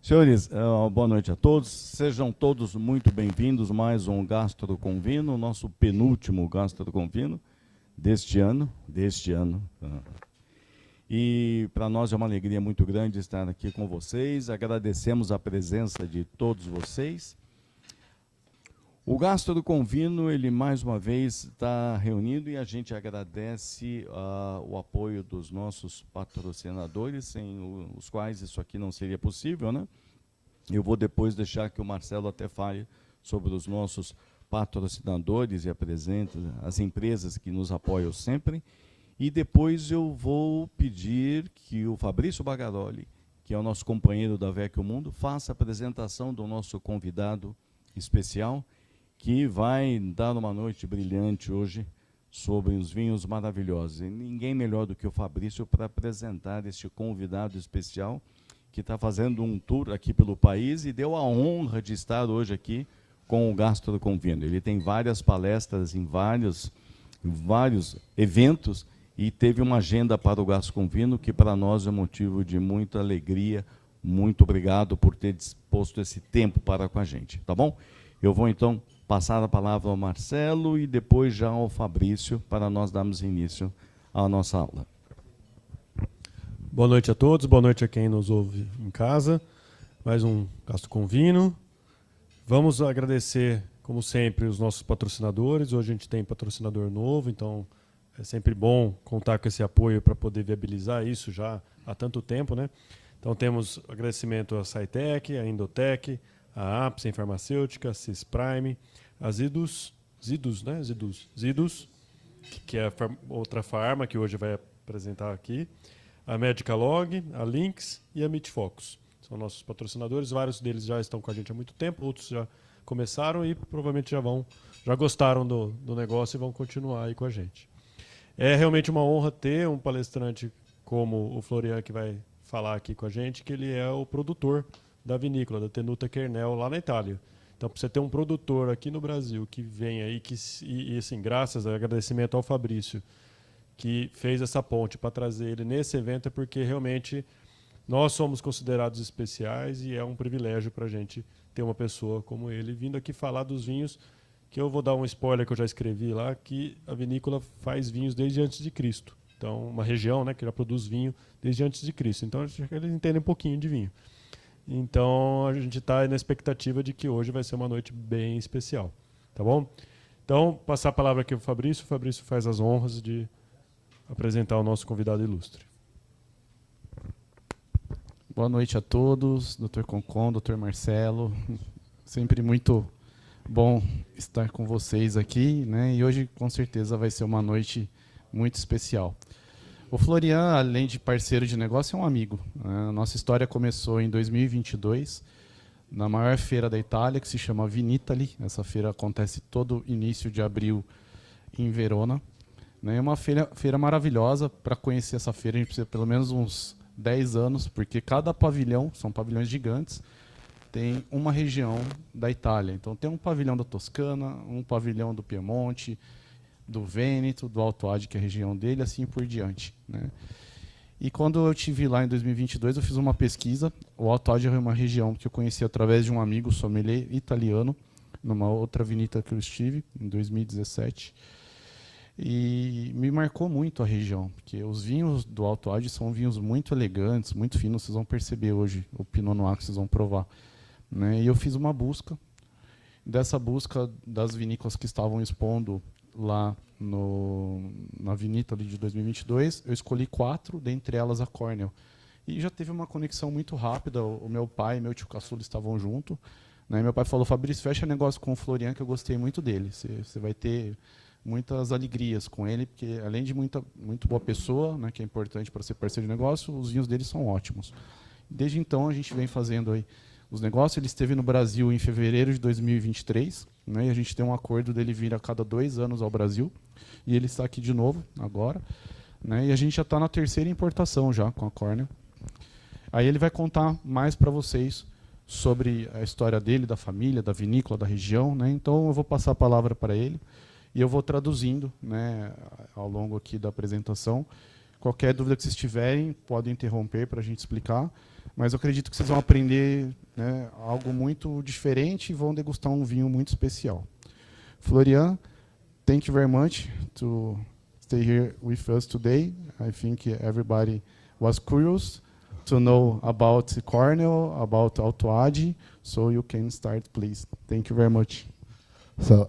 Senhores, boa noite a todos. Sejam todos muito bem-vindos a mais um Gastro Convino, nosso penúltimo Gastro Convino deste ano. E para nós é uma alegria muito grande estar aqui com vocês. Agradecemos a presença de todos vocês. O Gastro Convino, ele mais uma vez está reunido e a gente agradece o apoio dos nossos patrocinadores, sem os quais isso aqui não seria possível, né? Eu vou depois deixar que o Marcelo até fale sobre os nossos patrocinadores e apresente as empresas que nos apoiam sempre. E depois eu vou pedir que o Fabrício Bagaroli, que é o nosso companheiro da Vecchio Mundo, faça a apresentação do nosso convidado especial, que vai dar uma noite brilhante hoje sobre os vinhos maravilhosos. E ninguém melhor do que o Fabrício para apresentar este convidado especial, que está fazendo um tour aqui pelo país e deu a honra de estar hoje aqui com o Gastro Convino. Ele tem várias palestras em vários eventos e teve uma agenda para o Gastro Convino que para nós é motivo de muita alegria. Muito obrigado por ter disposto esse tempo para com a gente, tá bom? Eu vou então passar a palavra ao Marcelo e depois já ao Fabrício para nós darmos início à nossa aula. Boa noite a todos, boa noite a quem nos ouve em casa. Mais um Gastro Convino. Vamos agradecer, como sempre, os nossos patrocinadores. Hoje a gente tem patrocinador novo, então é sempre bom contar com esse apoio para poder viabilizar isso já há tanto tempo, né? Então temos agradecimento à SciTech, à Indotech, à Apsen Farmacêutica, a Cisprime, a Zidus, que é a outra farma que hoje vai apresentar aqui, a Medicalog, a Lynx e a Meatfocus. São nossos patrocinadores, vários deles já estão com a gente há muito tempo, outros já começaram e provavelmente já gostaram do negócio e vão continuar aí com a gente. É realmente uma honra ter um palestrante como o Florian, que vai falar aqui com a gente, que ele é o produtor da vinícola, da Tenuta Kernel, lá na Itália. Então, para você ter um produtor aqui no Brasil que vem aí, e assim, graças ao agradecimento ao Fabrício, que fez essa ponte para trazer ele nesse evento, é porque realmente nós somos considerados especiais e é um privilégio para a gente ter uma pessoa como ele vindo aqui falar dos vinhos, que eu vou dar um spoiler que eu já escrevi lá, que a vinícola faz vinhos desde antes de Cristo. Então, uma região, né, que já produz vinho desde antes de Cristo. Então, eles entendem um pouquinho de vinho. Então, a gente está na expectativa de que hoje vai ser uma noite bem especial. Tá bom? Então, passar a palavra aqui para o Fabrício. O Fabrício faz as honras de apresentar o nosso convidado ilustre. Boa noite a todos, Dr. Concon, Dr. Marcelo. Sempre muito bom estar com vocês aqui, né? E hoje, com certeza, vai ser uma noite muito especial. O Florian, além de parceiro de negócio, é um amigo. A nossa história começou em 2022, na maior feira da Itália, que se chama Vinitaly. Essa feira acontece todo início de abril em Verona. É uma feira maravilhosa. Para conhecer essa feira, a gente precisa pelo menos uns 10 anos, porque cada pavilhão, são pavilhões gigantes, tem uma região da Itália. Então tem um pavilhão da Toscana, um pavilhão do Piemonte, do Vêneto, do Alto Adige, que é a região dele, assim por diante, né? E quando eu estive lá em 2022, eu fiz uma pesquisa. O Alto Adige é uma região que eu conheci através de um amigo sommelier italiano, numa outra vinícola que eu estive, em 2017. E me marcou muito a região, porque os vinhos do Alto Adige são vinhos muito elegantes, muito finos, vocês vão perceber hoje, o Pinot Noir que vocês vão provar, né? E eu fiz uma busca. Dessa busca das vinícolas que estavam expondo lá na Vinitaly de 2022, eu escolhi 4, dentre elas a Cornell. E já teve uma conexão muito rápida, o meu pai e meu tio caçula estavam junto, né? Meu pai falou, Fabrício, fecha negócio com o Florian, que eu gostei muito dele, você vai ter muitas alegrias com ele, porque além de muito boa pessoa, né, que é importante para ser parceiro de negócio, os vinhos dele são ótimos. Desde então a gente vem fazendo aí os negócios. Ele esteve no Brasil em fevereiro de 2023, né, e a gente tem um acordo dele vir a cada 2 anos ao Brasil, e ele está aqui de novo agora, né, e a gente já está na 3ª importação já com a Cornell. Aí ele vai contar mais para vocês sobre a história dele, da família, da vinícola, da região, né, então eu vou passar a palavra para ele. E eu vou traduzindo, né, ao longo aqui da apresentação, Qualquer dúvida que vocês tiverem, podem interromper para a gente explicar. Mas eu acredito que vocês vão aprender, né, algo muito diferente e vão degustar um vinho muito especial. Florian, thank you very much to stay here with us today. I think everybody was curious to know about Cornell, about Alto Adige, so you can start, please. Thank you very much. So,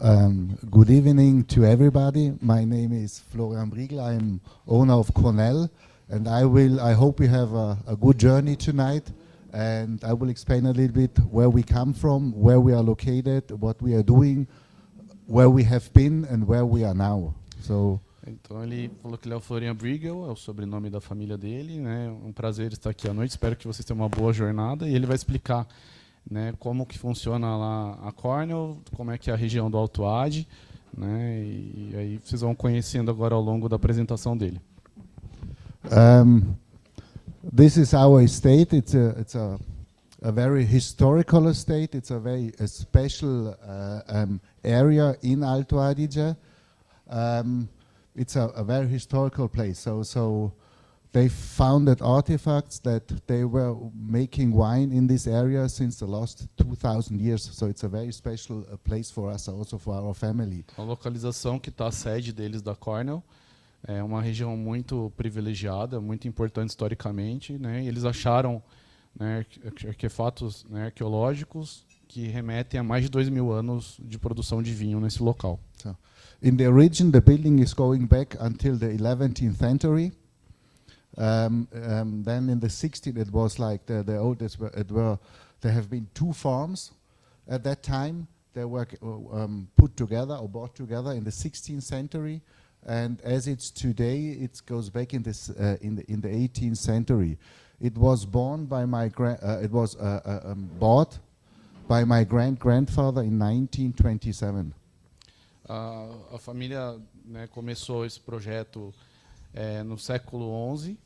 good evening to everybody. My name is Florian Briegel. I'm owner of Cornell, and I hope we have a good journey tonight. And I will explain a little bit where we come from, where we are located, what we are doing, where we have been, and where we are now. So. Então ele falou que ele é o Florian Briegel, é o sobrenome da família dele, né? Um prazer estar aqui à noite. Espero que vocês tenham uma boa jornada e ele vai explicar, né, como que funciona lá a Cornell, como é que é a região do Alto Adige, né, e aí vocês vão conhecendo agora ao longo da apresentação dele. This is our estate. It's a very historical estate. It's a special area in Alto Adige. It's a very historical place. So they founded artifacts that they were making wine in this area since the last 2,000 years. So it's a very special place for us, also for our family. A localização que está a sede deles da Cornell é uma região muito privilegiada, muito importante historicamente, né? E eles acharam, né, artefatos, né, arqueológicos que remetem a mais de 2.000 anos de produção de vinho nesse local. So, in the origin, the building is going back until the 11th century. Then in the 16th, it was like the oldest. There have been 2 farms at that time. They were put together or brought together in the 16th century, and as it's today, it goes back in this in the 18th century. It was born by my bought by my grandfather in 1927. A família, né, começou esse projeto no século XI,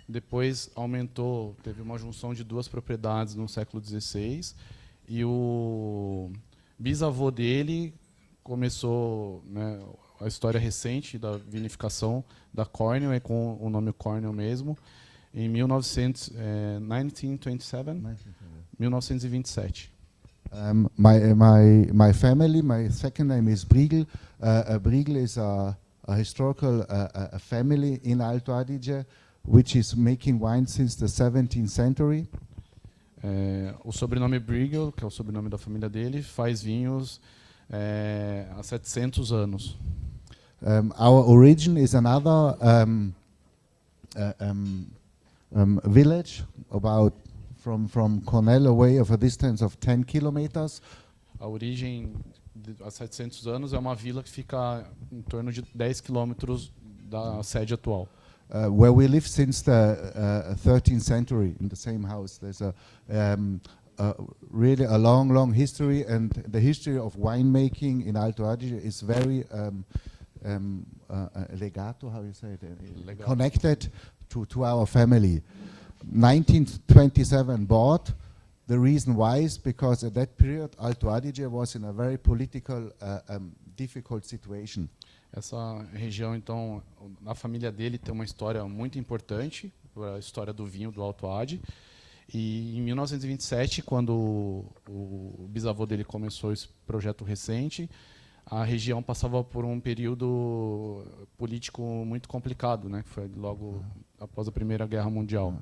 depois aumentou, teve uma junção de 2 propriedades no século XVI, e o bisavô dele começou, né, a história recente da vinificação da Cornell, é com o nome Cornell mesmo, em 1927. My family, my second name is Briegel. Briegel is a historical family in Alto Adige, which is making wine since the 17th century. O sobrenome Briegel, que é o sobrenome da família dele, faz vinhos há 700 anos. Our origin is another village about from Cornell away of a distance of 10 kilometers. A origem há 700 anos é uma vila que fica em torno de 10 quilômetros da sede atual. Where we live since the 13th century in the same house. There's really a long history, and the history of winemaking in Alto Adige is very legato, how you say it, connected to our family. 1927 bought. The reason why is because at that period Alto Adige was in a very political, difficult situation. Essa região, então, a família dele tem uma história muito importante, a história do vinho do Alto Adige. E em 1927, quando o bisavô dele começou esse projeto recente, a região passava por um período político muito complicado, né? Que foi logo após a Primeira Guerra Mundial.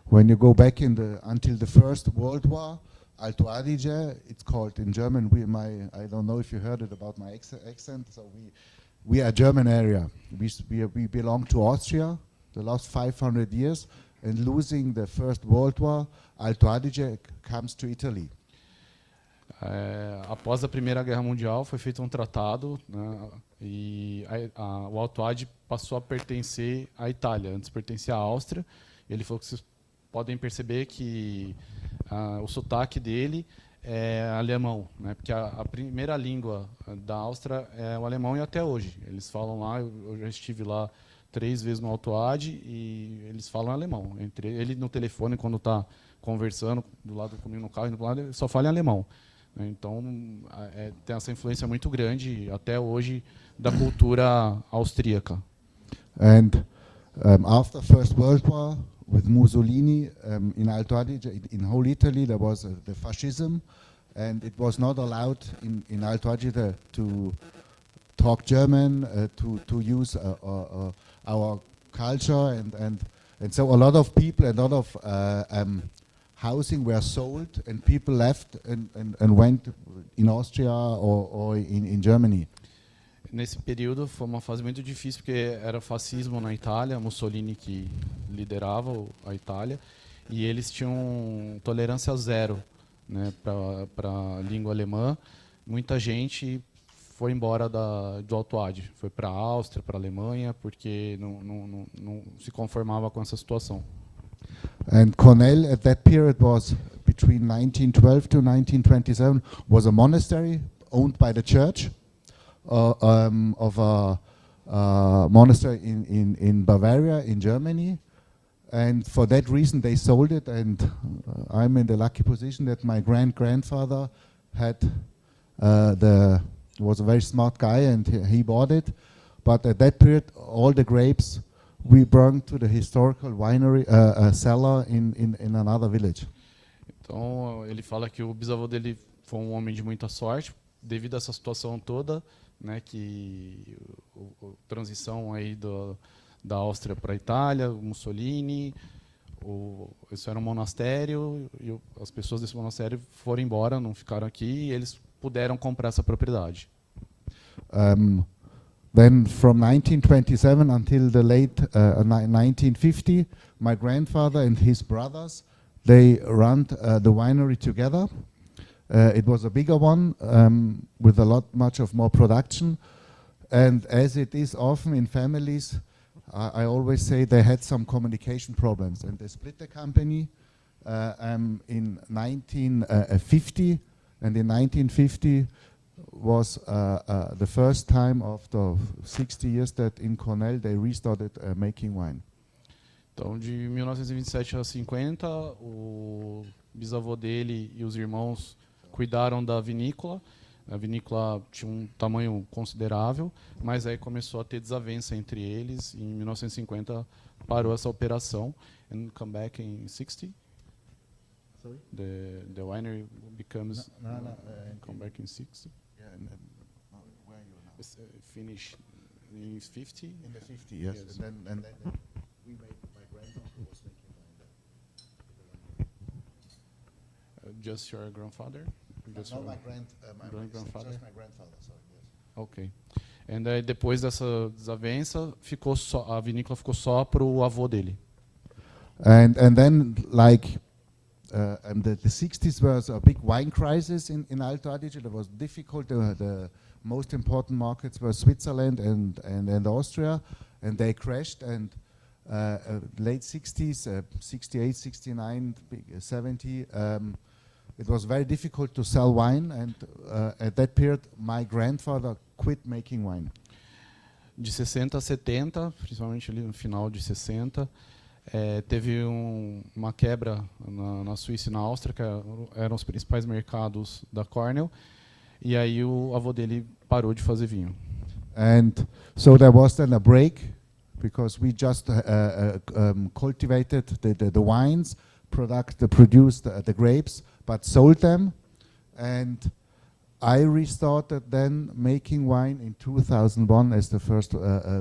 When you go back until the First World War, Alto Adige, it's called in German. I don't know if you heard it about my accent. So we are German area. We belong to Austria the last 500 years, and losing the First World War, Alto Adige comes to Italy. Após a Primeira Guerra Mundial, foi feito um tratado, né, e o Alto Adige passou a pertencer à Itália. Antes pertencia à Áustria. Ele falou que vocês podem perceber que o sotaque dele é alemão, né, porque a primeira língua da Áustria é o alemão, e até hoje. Eles falam lá, eu já estive lá 3 vezes no Alto Adige, e eles falam alemão. Ele no telefone, quando está conversando do lado comigo no carro, indo pro lado, ele só fala em alemão. Então, tem essa influência muito grande, até hoje, da cultura austríaca. And After First World War, with Mussolini in Alto Adige, in whole Italy, there was the fascism, and it was not allowed in Alto Adige to talk German, to use our culture, and so a lot of people, a lot of housing were sold, and people left and went in Austria or in Germany. Nesse período foi uma fase muito difícil porque era fascismo na Itália, Mussolini que liderava a Itália, e eles tinham tolerância zero, né, para a língua alemã. Muita gente foi embora do Alto Adige, foi para a Áustria, para a Alemanha, porque não se conformava com essa situação. And Cornell at that period was between 1912 to 1927 was a monastery owned by the church. Of a monastery in Bavaria, in Germany, and for that reason they sold it, and I'm in the lucky position that my grandfather was a very smart guy, and he bought it. But at that period, all the grapes we brought to the historical winery cellar in another village. Então ele fala que o bisavô dele foi um homem de muita sorte devido a essa situação toda, né, que a transição aí da Áustria para a Itália, o Mussolini, isso era um monastério, e as pessoas desse monastério foram embora, não ficaram aqui, e eles puderam comprar essa propriedade. Then from 1927 until the late 1950, my grandfather and his brothers, they ran the winery together. It was a bigger one with much more production, and as it is often in families, I always say they had some communication problems, and they split the company in 1950, and in 1950 was the first time after 60 years that in Cornell they restarted making wine. Então, de 1927 a 50, o bisavô dele e os irmãos cuidaram da vinícola. A vinícola tinha um tamanho considerável, mas aí começou a ter desavença entre eles. E em 1950 parou essa operação. And come back in 60. Sorry? The winery becomes come back in 60. Yeah, where are you now? It's, finish in 50. In the 50 years, Yes. and then we made. My grandfather was making wine there. Just your grandfather? Just Not your- my grandfather? Just my grandfather. Sorry. Yes. Ok. E aí, depois dessa desavença, a vinícola ficou só para o avô dele. And then like the 60s was a big wine crisis in Alto Adige. It was difficult. The most important markets were Switzerland and Austria, and they crashed. And late 60s, 68, 69, 70. It was very difficult to sell wine, and at that period, my grandfather quit making wine. De 60 a 70, principalmente ali no final de 60, teve uma quebra na Suíça e na Áustria, que eram os principais mercados da Cornell, e aí o avô dele parou de fazer vinho. And so there was then a break, because we just cultivated the wines, produced the grapes, but sold them, and I restarted then making wine in 2001 as the first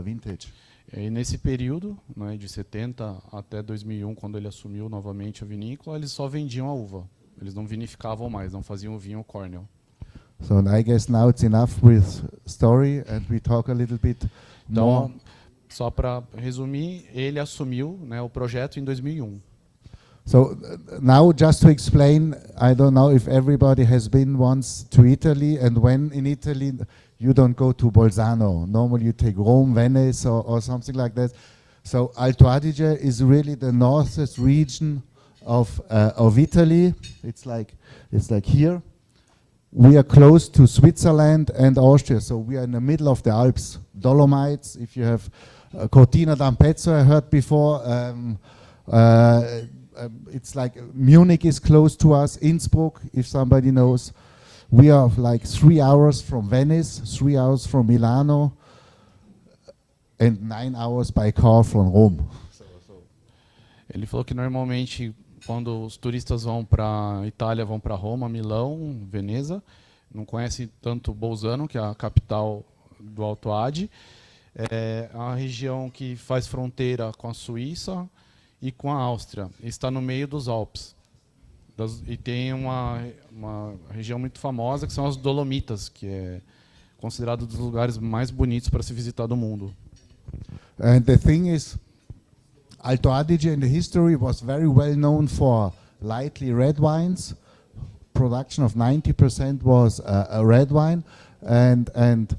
vintage. E nesse período, né, de 70 até 2001, quando ele assumiu novamente a vinícola, eles só vendiam a uva. Eles não vinificavam mais, não faziam vinho Cornell. So I guess now it's enough with story, and we talk a little bit more. Então, só para resumir, ele assumiu, né, o projeto em 2001. So now just to explain, I don't know if everybody has been once to Italy, and when in Italy you don't go to Bolzano. Normally you take Rome, Venice, or something like that. So Alto Adige is really the northest region of Italy. It's like here. We are close to Switzerland and Austria, so we are in the middle of the Alps. Dolomites, if you have Cortina d'Ampezzo, I heard before. It's like Munich is close to us, Innsbruck, if somebody knows. We are like 3 hours from Venice, 3 hours from Milano. and 9 hours by car from Rome. Ele falou que normalmente quando os turistas vão para Itália, vão para Roma, Milão, Veneza, não conhecem tanto Bolzano, que é a capital do Alto Adige. É uma região que faz fronteira com a Suíça e com a Áustria. Está no meio dos Alpes. E tem uma região muito famosa que são as Dolomitas, que é considerado um dos lugares mais bonitos para se visitar do mundo. And the thing is, Alto Adige in the history was very well known for lightly red wines. Production of 90% was a red wine, and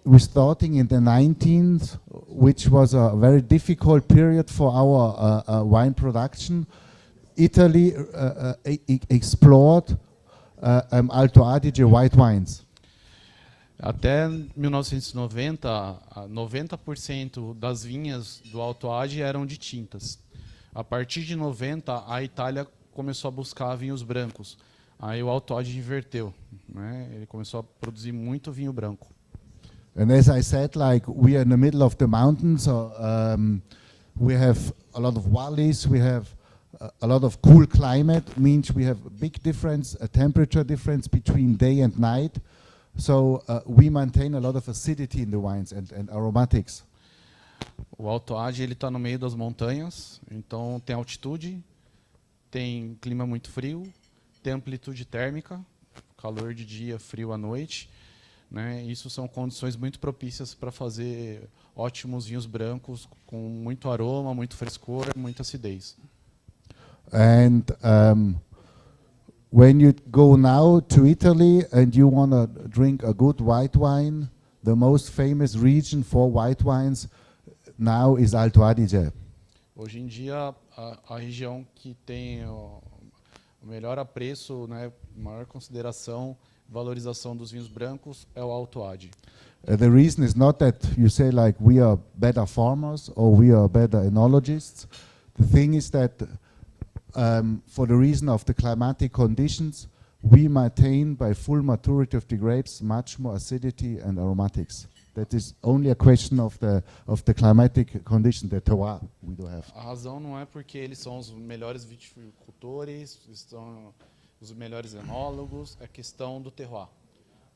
we're starting in the 19th, which was a very difficult period for our wine production. Italy explored Alto Adige white wines. Até 1990, 90% das vinhas do Alto Adige eram de tintas. A partir de 90, a Itália começou a buscar vinhos brancos. Aí o Alto Adige inverteu, né? Ele começou a produzir muito vinho branco. And as I said, like we are in the middle of the mountains, we have a lot of valleys, we have a lot of cool climate, means we have a big difference, a temperature difference between day and night. So we maintain a lot of acidity in the wines and aromatics. O Alto Adige ele está no meio das montanhas, então tem altitude, tem clima muito frio, tem amplitude térmica, calor de dia, frio à noite, né? Isso são condições muito propícias para fazer ótimos vinhos brancos com muito aroma, muito frescor, muita acidez. And when you go now to Italy and you want to drink a good white wine, the most famous region for white wines now is Alto Adige. Hoje em dia, a região que tem o melhor apreço, né, maior consideração, valorização dos vinhos brancos é o Alto Adige. The reason is not that you say like we are better farmers or we are better enologists. The thing is that for the reason of the climatic conditions, we maintain by full maturity of the grapes much more acidity and aromatics. That is only a question of the climatic condition, the terroir we do have. A razão não é porque eles são os melhores viticultores, são os melhores enólogos, é questão do terroir,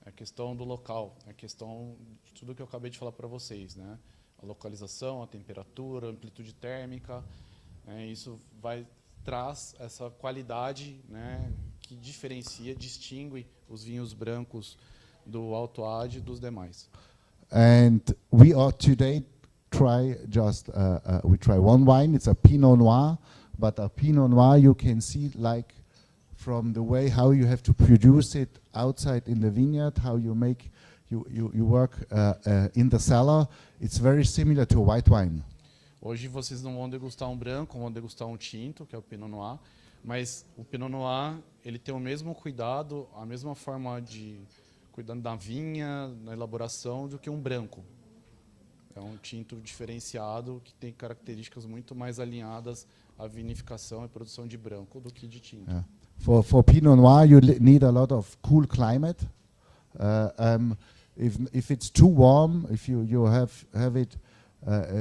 é questão do local, é questão de tudo que eu acabei de falar para vocês, né? A localização, a temperatura, a amplitude térmica, isso traz essa qualidade, né, que diferencia, distingue os vinhos brancos do Alto Adige dos demais. And we are today we try one wine. It's a Pinot Noir, but a Pinot Noir you can see like from the way how you have to produce it outside in the vineyard, how you make you work in the cellar. It's very similar to a white wine. Hoje vocês não vão degustar um branco, vão degustar um tinto, que é o Pinot Noir, mas o Pinot Noir ele tem o mesmo cuidado, a mesma forma de cuidando da vinha, na elaboração, do que um branco. É um tinto diferenciado que tem características muito mais alinhadas à vinificação e produção de branco do que de tinto. Yeah. For Pinot Noir, you need a lot of cool climate. If it's too warm, if you have it,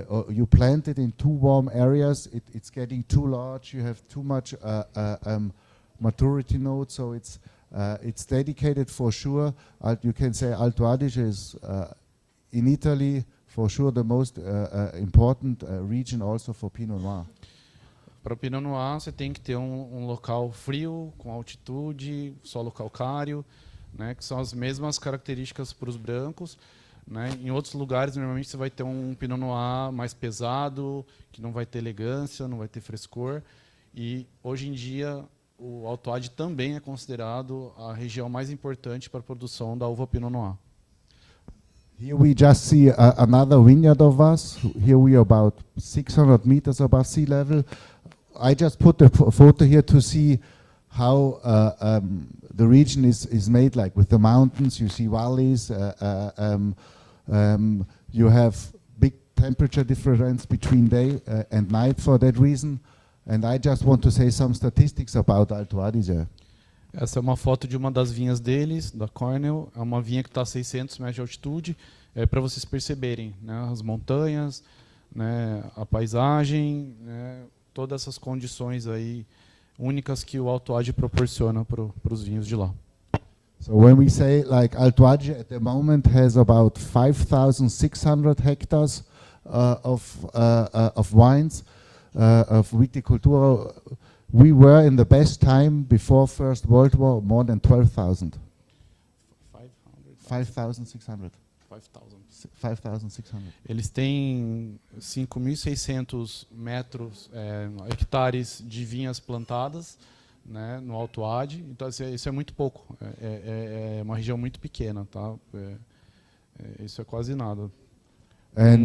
or you plant it in too warm areas, it's getting too large. You have too much maturity note, so it's dedicated for sure. You can say Alto Adige is in Italy for sure the most important region also for Pinot Noir. Para o Pinot Noir, você tem que ter um local frio, com altitude, solo calcário, né, que são as mesmas características para os brancos. Né? Em outros lugares, normalmente, você vai ter um Pinot Noir mais pesado, que não vai ter elegância, não vai ter frescor. E, hoje em dia, o Alto Adige também é considerado a região mais importante para a produção da uva Pinot Noir. Here we just see another vineyard of us. Here we are about 600 meters above sea level. I just put the photo here to see how the region is made, like with the mountains. You see valleys. You have big temperature difference between day and night for that reason. And I just want to say some statistics about Alto Adige. Essa é uma foto de uma das vinhas deles, da Cornell. É uma vinha que está a 600 metros de altitude, para vocês perceberem, né, as montanhas, né, a paisagem, né, todas essas condições aí únicas que o Alto Adige proporciona para os vinhos de lá. So when we say like Alto Adige at the moment has about 5,600 hectares of wines, of viticultura, we were in the best time before First World War more than 12,000. 5,600. 5,600. Eles têm 5.600 hectares de vinhas plantadas, né, no Alto Adige. Então isso é muito pouco. É uma região muito pequena, tá? Isso é quase nada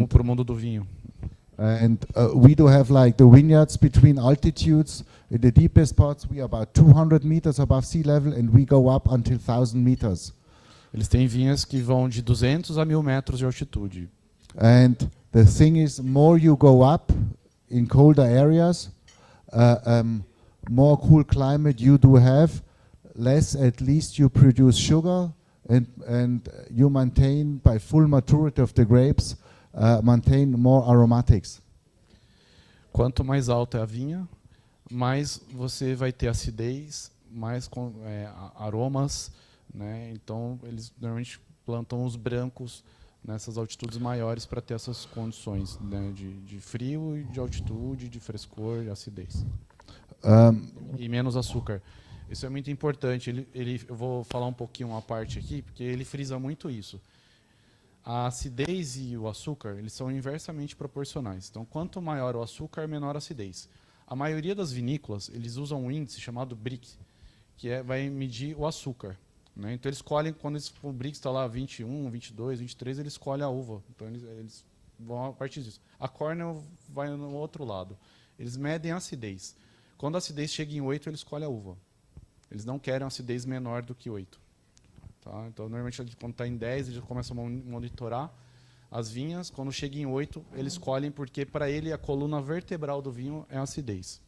para o mundo do vinho. And we do have like the vineyards between altitudes. In the deepest parts, we are about 200 meters above sea level, and we go up until 1,000 meters. Eles têm vinhas que vão de 200 a 1.000 metros de altitude. And the thing is, more you go up in colder areas, more cool climate you do have, less at least you produce sugar, and you maintain by full maturity of the grapes, maintain more aromatics. Quanto mais alta é a vinha, mais você vai ter acidez, mais aromas, né? Então eles normalmente plantam os brancos nessas altitudes maiores para ter essas condições, né, de frio e de altitude, de frescor e acidez. E menos açúcar. Isso é muito importante. Eu vou falar um pouquinho uma parte aqui, porque ele frisa muito isso. A acidez e o açúcar, eles são inversamente proporcionais. Então, quanto maior o açúcar, menor a acidez. A maioria das vinícolas, eles usam um índice chamado Brix, que vai medir o açúcar, né? Então, eles escolhem, quando o Brix está lá 21, 22, 23, eles escolhem a uva. Então, eles vão a partir disso. A Cornell vai no outro lado. Eles medem a acidez. Quando a acidez chega em 8, eles escolhem a uva. Eles não querem uma acidez menor do que 8. Tá? Então, normalmente, quando está em 10, eles começam a monitorar as vinhas. Quando chega em 8, eles escolhem porque, para ele, a coluna vertebral do vinho é a acidez.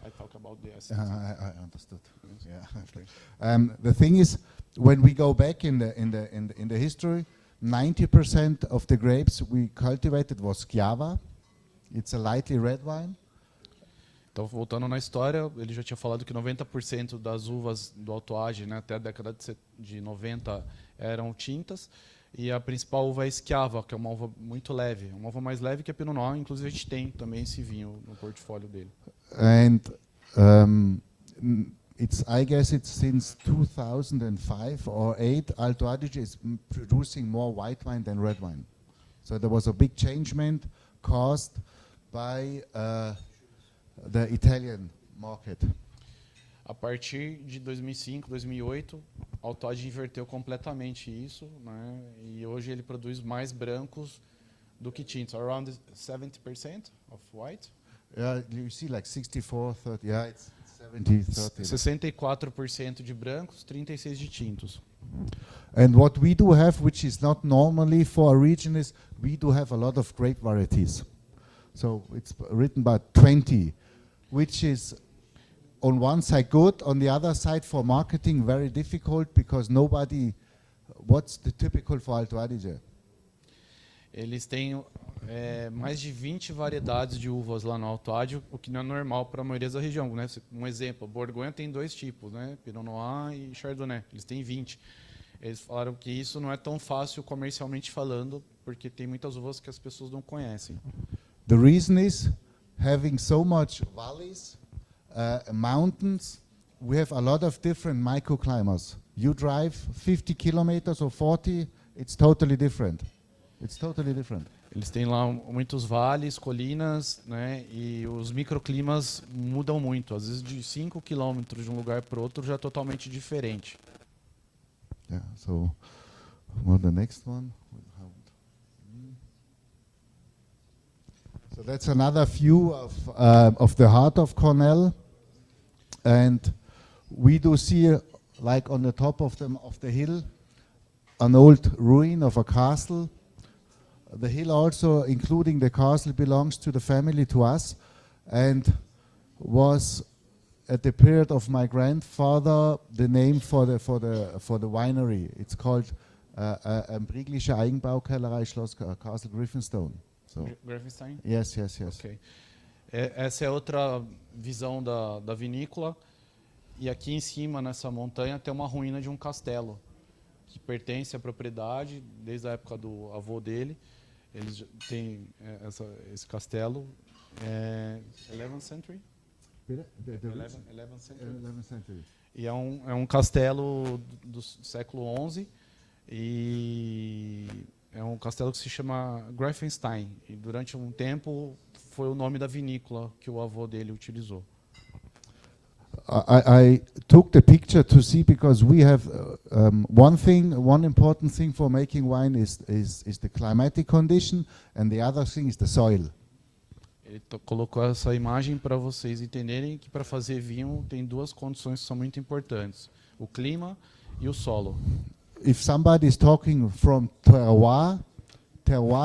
I talk about the acidez. I understood. Yeah. The thing is, when we go back in the history, 90% of the grapes we cultivated was Schiava. It's a lightly red wine. Então, voltando na história, ele já tinha falado que 90% das uvas do Alto Adige, né, até a década de 90, eram tintas. E a principal uva é Schiava, que é uma uva muito leve. Uma uva mais leve que a Pinot Noir. Inclusive, a gente tem também esse vinho no portfólio dele. And I guess it's since 2005 or 2008, Alto Adige is producing more white wine than red wine. So there was a big changement caused by the Italian market. A partir de 2005, 2008, Alto Adige inverteu completamente isso, né? E hoje ele produz mais brancos do que tintos, around 70% of white. Yeah, you see like 64, 30, yeah, it's 70, 30. 64% de brancos, 36% de tintos. And what we do have, which is not normally for a region, is we do have a lot of grape varieties. So it's written by 20, which is on one side good, on the other side for marketing very difficult, because nobody, what's the typical for Alto Adige? Eles têm mais de 20 variedades de uvas lá no Alto Adige, o que não é normal para a maioria da região, né? Um exemplo, Borgonha tem 2 tipos, né? Pinot Noir e Chardonnay. Eles têm 20. Eles falaram que isso não é tão fácil comercialmente falando, porque tem muitas uvas que as pessoas não conhecem. The reason is having so much valleys, mountains, we have a lot of different microclimates. You drive 50 kilometers or 40, it's totally different. It's totally different. Eles têm lá muitos vales, colinas, né? E os microclimas mudam muito. Às vezes de 5 quilômetros de um lugar para o outro já é totalmente diferente. Yeah, so what the next one? So that's another view of the heart of Cornell, and we do see, like on the top of the hill, an old ruin of a castle. The hill also, including the castle, belongs to the family, to us, and was at the period of my grandfather the name for the winery. It's called Brieglische Eigenbaukellerei Schloss Castle Griffinstone. So Grafenstein? yes. Ok. Essa é outra visão da vinícola. E aqui em cima, nessa montanha, tem uma ruína de um castelo que pertence à propriedade desde a época do avô dele. Eles têm esse castelo. 11th century? 11th century. 11th century. E é um castelo do século XI. E é um castelo que se chama Grafenstein. E durante um tempo foi o nome da vinícola que o avô dele utilizou. I took the picture to see because we have one important thing for making wine is the climatic condition, and the other thing is the soil. Ele colocou essa imagem para vocês entenderem que para fazer vinho tem duas condições que são muito importantes: o clima e o solo. If somebody is talking from terroir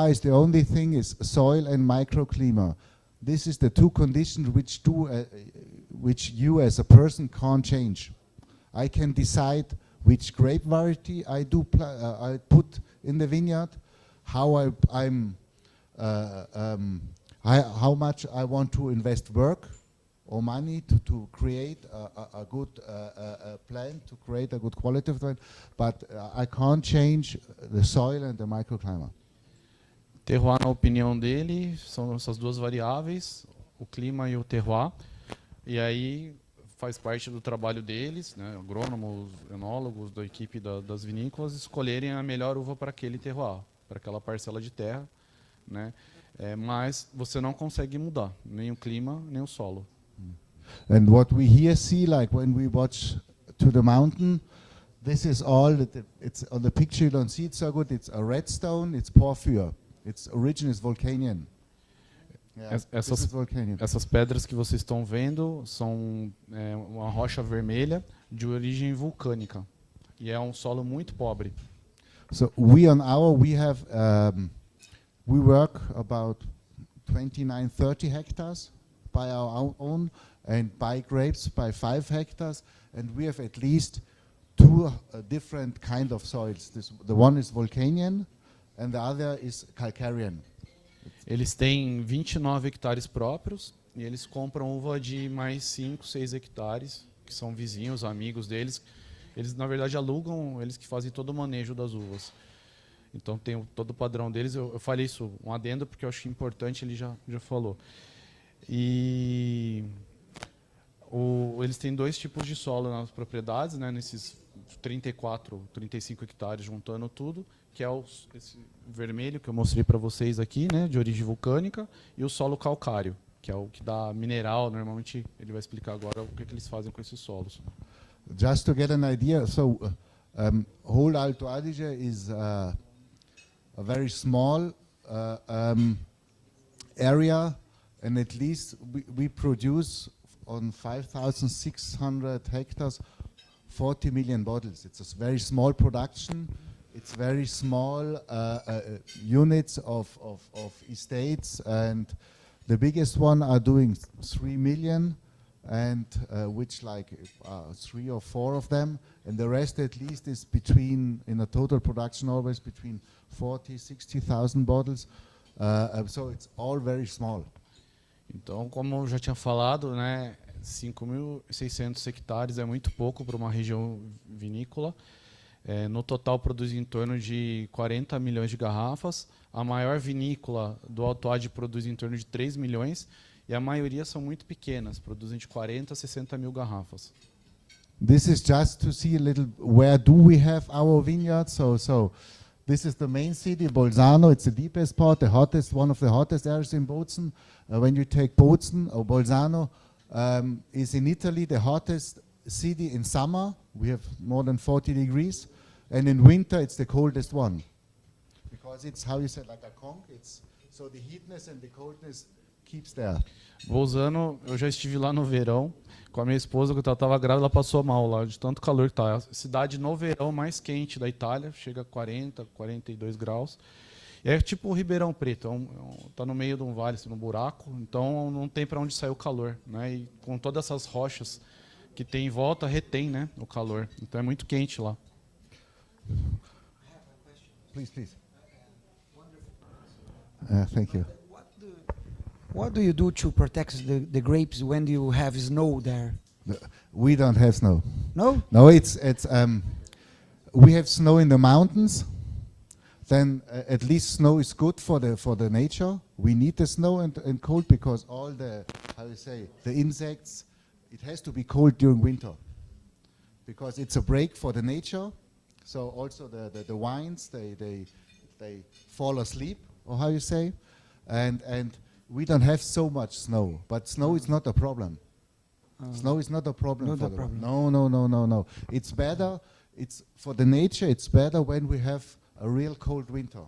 is the only thing is soil and microclimate. This is the two conditions which you as a person can't change. I can decide which grape variety I put in the vineyard, how how much I want to invest work or money to create a good plan, to create a good quality of wine, but I can't change the soil and the microclimate. Terroir, na opinião dele, são essas duas variáveis, o clima e o terroir. E aí faz parte do trabalho deles, né, agrônomos, enólogos, da equipe das vinícolas, escolherem a melhor uva para aquele terroir, para aquela parcela de terra, né? Mas você não consegue mudar nem o clima, nem o solo. And what we here see, like when we watch to the mountain, this is all, it's on the picture you don't see it so good, it's a red stone, it's porphyr. Its origin is Vulcanian. Yeah, this is Vulcanian. Essas pedras que vocês estão vendo são uma rocha vermelha de origem vulcânica. E é um solo muito pobre. So we work about 29, 30 hectares by our own, and buy grapes by 5 hectares, and we have at least two different kind of soils. The one is Vulcanian, and the other is Calcarean. Eles têm 29 hectares próprios e eles compram uva de mais 5, 6 hectares, que são vizinhos, amigos deles. Eles, na verdade, alugam, eles que fazem todo o manejo das uvas. Então, tem todo o padrão deles. Eu falei isso, um adendo, porque eu acho importante, ele já falou. E eles têm dois tipos de solo nas propriedades, né, nesses 34, 35 hectares, juntando tudo, que é esse vermelho que eu mostrei para vocês aqui, né, de origem vulcânica, e o solo calcário, que é o que dá mineral. Normalmente ele vai explicar agora o que eles fazem com esses solos. Just to get an idea, so whole Alto Adige is a very small area, and at least we produce on 5,600 hectares 40 million bottles. It's a very small production. It's very small units of estates, and the biggest one are doing 3 million, and which like 3 or 4 of them, and the rest at least is between, in a total production, always between 40, 60,000 bottles. So it's all very small. Então, como eu já tinha falado, né, 5.600 hectares é muito pouco para uma região vinícola. No total produz em torno de 40 milhões de garrafas. A maior vinícola do Alto Adige produz em torno de 3 milhões e a maioria são muito pequenas, produzem de 40 a 60 mil garrafas. This is just to see a little where do we have our vineyards. So this is the main city, Bolzano. It's the deepest part, the hottest, one of the hottest areas in Bozen. When you take Bozen or Bolzano, is in Italy the hottest city in summer. We have more than 40 degrees, and in winter it's the coldest one, because it's, how you said, like a conch. It's so the heatness and the coldness keeps there. Bolzano, eu já estive lá no verão com a minha esposa, quando ela estava grávida, ela passou mal lá, de tanto calor que tá. É a cidade no verão mais quente da Itália, chega a 40, 42 graus. É tipo o Ribeirão Preto, tá no meio de um vale, assim, num buraco, então não tem para onde sair o calor, né? E com todas essas rochas que tem em volta retém, né, o calor. Então é muito quente lá. Please, please. Thank you. What do you do to protect the grapes when you have snow there? We don't have snow. No? No, it's we have snow in the mountains. Then at least snow is good for the nature. We need the snow and cold because all the the insects. It has to be cold during winter because it's a break for the nature. So also the vines they fall asleep, or how you say, and we don't have so much snow. But snow is not a problem. Snow is not a problem. Not for a the problem. No. It's better. It's for the nature. It's better when we have a real cold winter.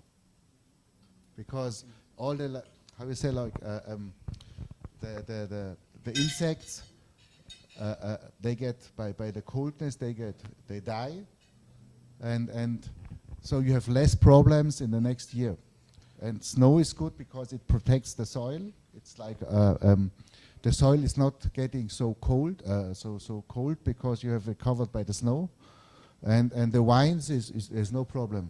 Because all the how you say the insects they get by the coldness they die, and so you have less problems in the next year. And snow is good because it protects the soil. It's like the soil is not getting so cold, so cold because you have it covered by the snow, and the vines is no problem.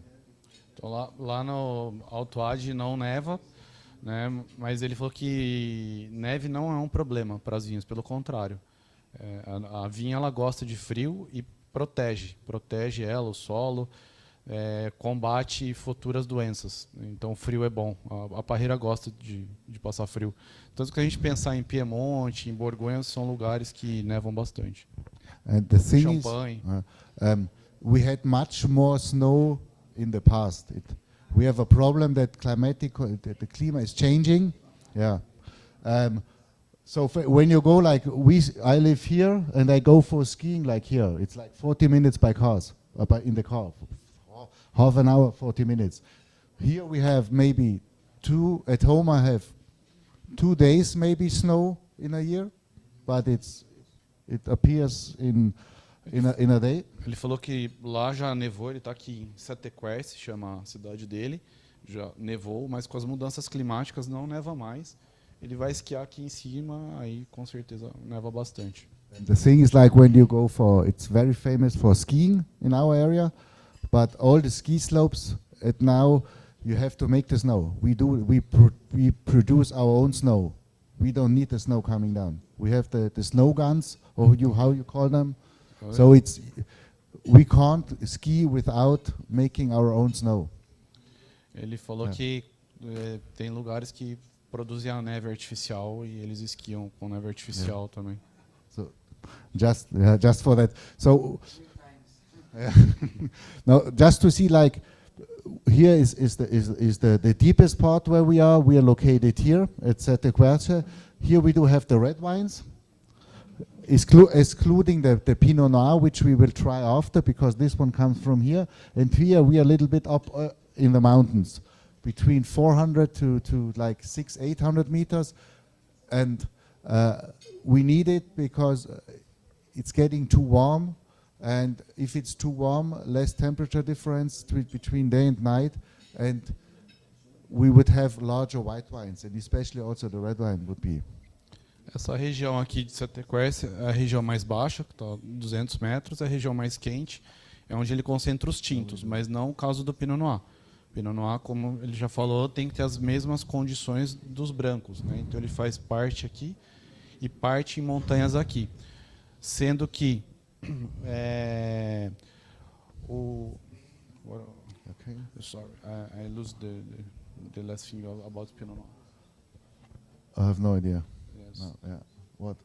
Então, lá no Alto Adige não neva, né? Mas ele falou que neve não é um problema para as vinhas, pelo contrário. A vinha ela gosta de frio e protege ela, o solo, combate futuras doenças. Então, frio é bom. A parreira gosta de passar frio. Tanto que a gente pensar em Piemonte, em Borgonha, são lugares que nevam bastante. And the thing Champagne. is, we had much more snow in the past. We have a problem that the climate is changing. Yeah. So when you go I live here and I go for skiing like here. It's like 40 minutes by cars, in the car. Half an hour, 40 minutes. Here we have maybe at home I have 2 days maybe snow in a year, but it appears in a day. Ele falou que lá já nevou, ele está aqui em Sete-Quer, se chama a cidade dele, já nevou, mas com as mudanças climáticas não neva mais. Ele vai esquiar aqui em cima, aí com certeza neva bastante. And the thing is like when you go it's very famous for skiing in our area, but all the ski slopes now you have to make the snow. We produce our own snow. We don't need the snow coming down. We have the snow guns, or how you call them. So we can't ski without making our own snow. Ele falou que tem lugares que produzem a neve artificial e eles esquiam com neve artificial também. So just for that. So no, just to see here is the deepest part where we are. We are located here at Sette-Querce. Here we do have the red wines. Excluding the Pinot Noir, which we will try after, because this one comes from here. And here we are a little bit up in the mountains, between 400 to 600-800 meters. And we need it because it's getting too warm. And if it's too warm, less temperature difference between day and night. And we would have larger white wines, and especially also the red wine would be. Essa região aqui de Sette-Quer é a região mais baixa, que está a 200 metros, é a região mais quente, é onde ele concentra os tintos, mas não o caso do Pinot Noir. Pinot Noir, como ele já falou, tem que ter as mesmas condições dos brancos, né? Então ele faz parte aqui e parte em montanhas aqui. Sendo que Okay. Sorry, I lose the last thing about Pinot Noir. I have no idea. Yes. No, yeah. What?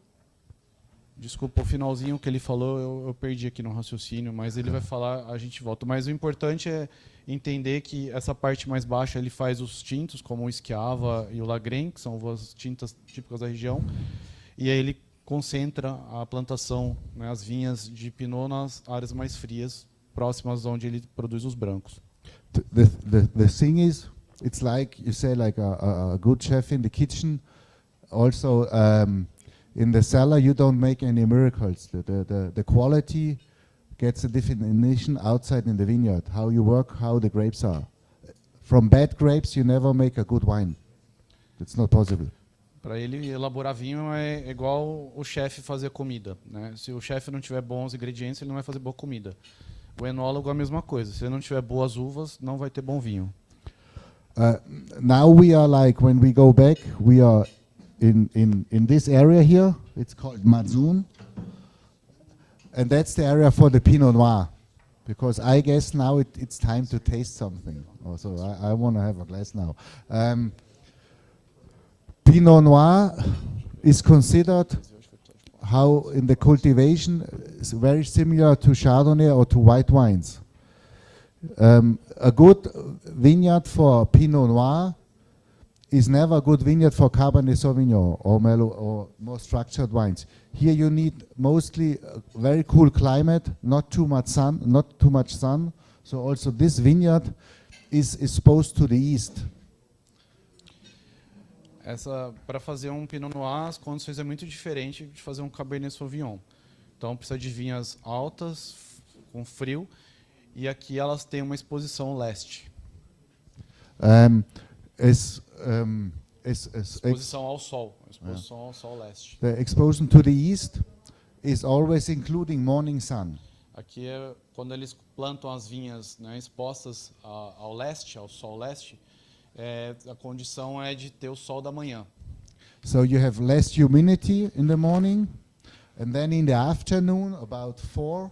Desculpa, o finalzinho que ele falou eu perdi aqui no raciocínio, mas ele vai falar, a gente volta. Mas o importante é entender que essa parte mais baixa ele faz os tintos, como o Schiava e o Lagren, que são as tintas típicas da região, e aí ele concentra a plantação, né, as vinhas de Pinot nas áreas mais frias, próximas onde ele produz os brancos. The thing is, it's like you say, like a good chef in the kitchen. Also, in the cellar, you don't make any miracles. The quality gets a definition outside in the vineyard. How you work, how the grapes are. From bad grapes, you never make a good wine. It's not possible. Para ele elaborar vinho é igual o chefe fazer comida, né? Se o chefe não tiver bons ingredientes, ele não vai fazer boa comida. O enólogo é a mesma coisa. Se ele não tiver boas uvas, não vai ter bom vinho. Now we are like, when we go back, we are in this area here. It's called Mazun. And that's the area for the Pinot Noir. Because I guess now it's time to taste something. Also, I want to have a glass now. Pinot Noir is considered how in the cultivation is very similar to Chardonnay or to white wines. A good vineyard for Pinot Noir is never a good vineyard for Cabernet Sauvignon or Merlot or more structured wines. Here you need mostly a very cool climate, not too much sun. So also this vineyard is exposed to the east. Para fazer um Pinot Noir, as condições é muito diferente de fazer um Cabernet Sauvignon. Então precisa de vinhas altas, com frio, e aqui elas têm uma exposição leste. Exposição ao sol, exposição ao sol leste. The exposure to the east is always including morning sun. Aqui é quando eles plantam as vinhas, né, expostas ao leste, ao sol leste. A condição é de ter o sol da manhã. So you have less humidity in the morning, and then in the afternoon, about 4,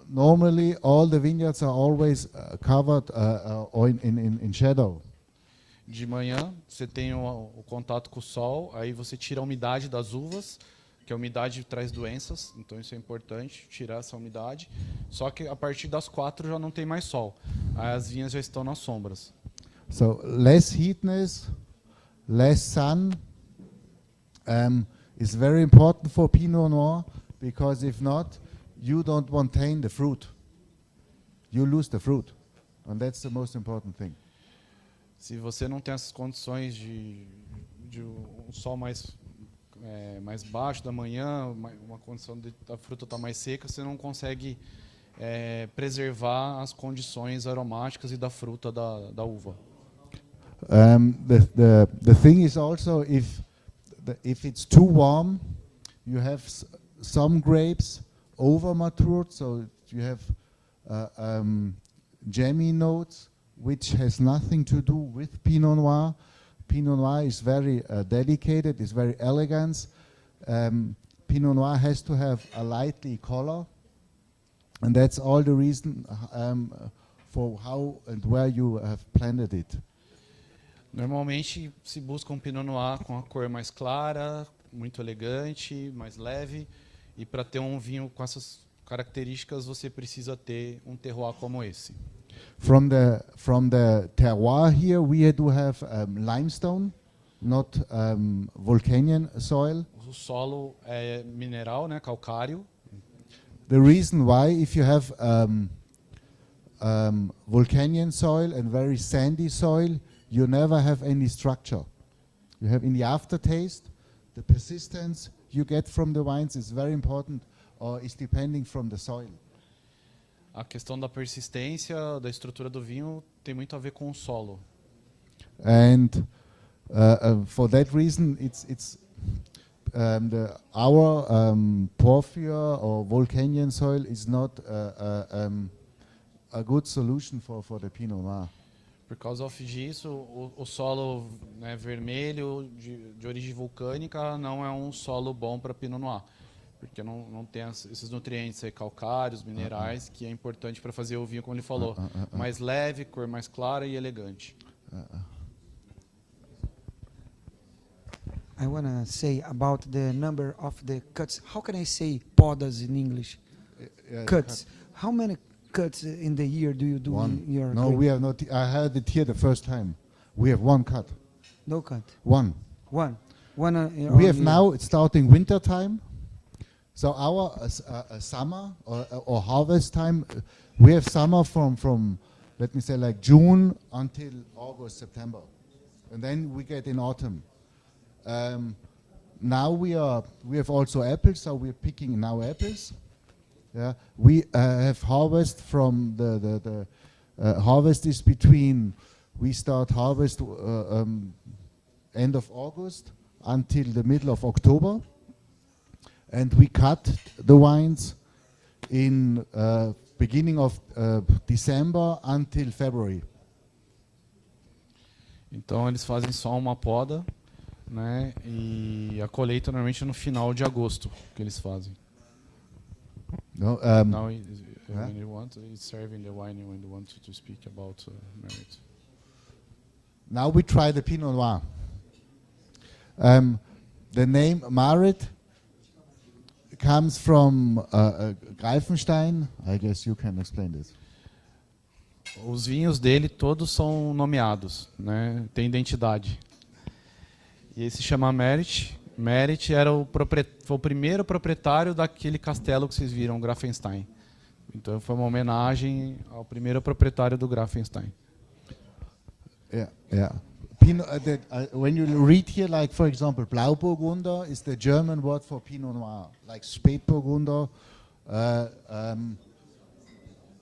normally all the vineyards are always covered or in shadow. De manhã você tem o contato com o sol, aí você tira a umidade das uvas, que a umidade traz doenças, então isso é importante, tirar essa umidade. Só que a partir das 4 já não tem mais sol, aí as vinhas já estão nas sombras. So less heatness, less sun is very important for Pinot Noir, because if not, you don't maintain the fruit. You lose the fruit, and that's the most important thing. Se você não tem essas condições de um sol mais baixo da manhã, uma condição da fruta estar mais seca, você não consegue preservar as condições aromáticas e da fruta da uva. The thing is also if it's too warm, you have some grapes over matured, so you have jammy notes, which has nothing to do with Pinot Noir. Pinot Noir is very delicate, it's very elegant. Pinot Noir has to have a lightly color, and that's all the reason for how and where you have planted it. Normalmente se busca um Pinot Noir com a cor mais clara, muito elegante, mais leve, e para ter um vinho com essas características você precisa ter um terroir como esse. From the terroir here, we do have limestone, not volcanic soil. O solo é mineral, né, calcário. The reason why, if you have volcanic soil and very sandy soil, you never have any structure. You have in the aftertaste, the persistence you get from the wines is very important, or is depending from the soil. A questão da persistência, da estrutura do vinho tem muito a ver com o solo. And for that reason, our porphyr or volcanic soil is not a good solution for the Pinot Noir. Por causa disso, o solo, né, vermelho de origem vulcânica não é um solo bom para Pinot Noir, porque não tem esses nutrientes aí, calcários, minerais, que é importante para fazer o vinho, como ele falou, mais leve, cor mais clara e elegante. I want to say about the number of the cuts. How can I say podas in English? Cuts. How many cuts in the year do you do One. in your No, grape? we have not. I heard it here the first time. We have one cut. No cut. One. One. One. We have now, it's starting winter time. So our summer or harvest time, we have summer from let me say like June until August, September. And then we get in autumn. Now we have also apples, so we're picking now apples. Yeah, we have harvest from the harvest is between, we start harvest end of August until the middle of October. And we cut the wines in beginning of December until February. Então eles fazem só uma poda, né? E a colheita normalmente é no final de agosto que eles fazem. No, Now, huh? when you want, it's serving the wine when you want to speak about merit. Now we try the Pinot Noir. The name Marit comes from Greifenstein. I guess you can explain this. Os vinhos dele todos são nomeados, né? Tem identidade. E esse se chama Merit. Merit era foi o primeiro proprietário daquele castelo que vocês viram, Grafenstein. Então foi uma homenagem ao primeiro proprietário do Grafenstein. Yeah, yeah. Pinot, when you read here, like for example, Blauburgunder is the German word for Pinot Noir, like Spätburgunder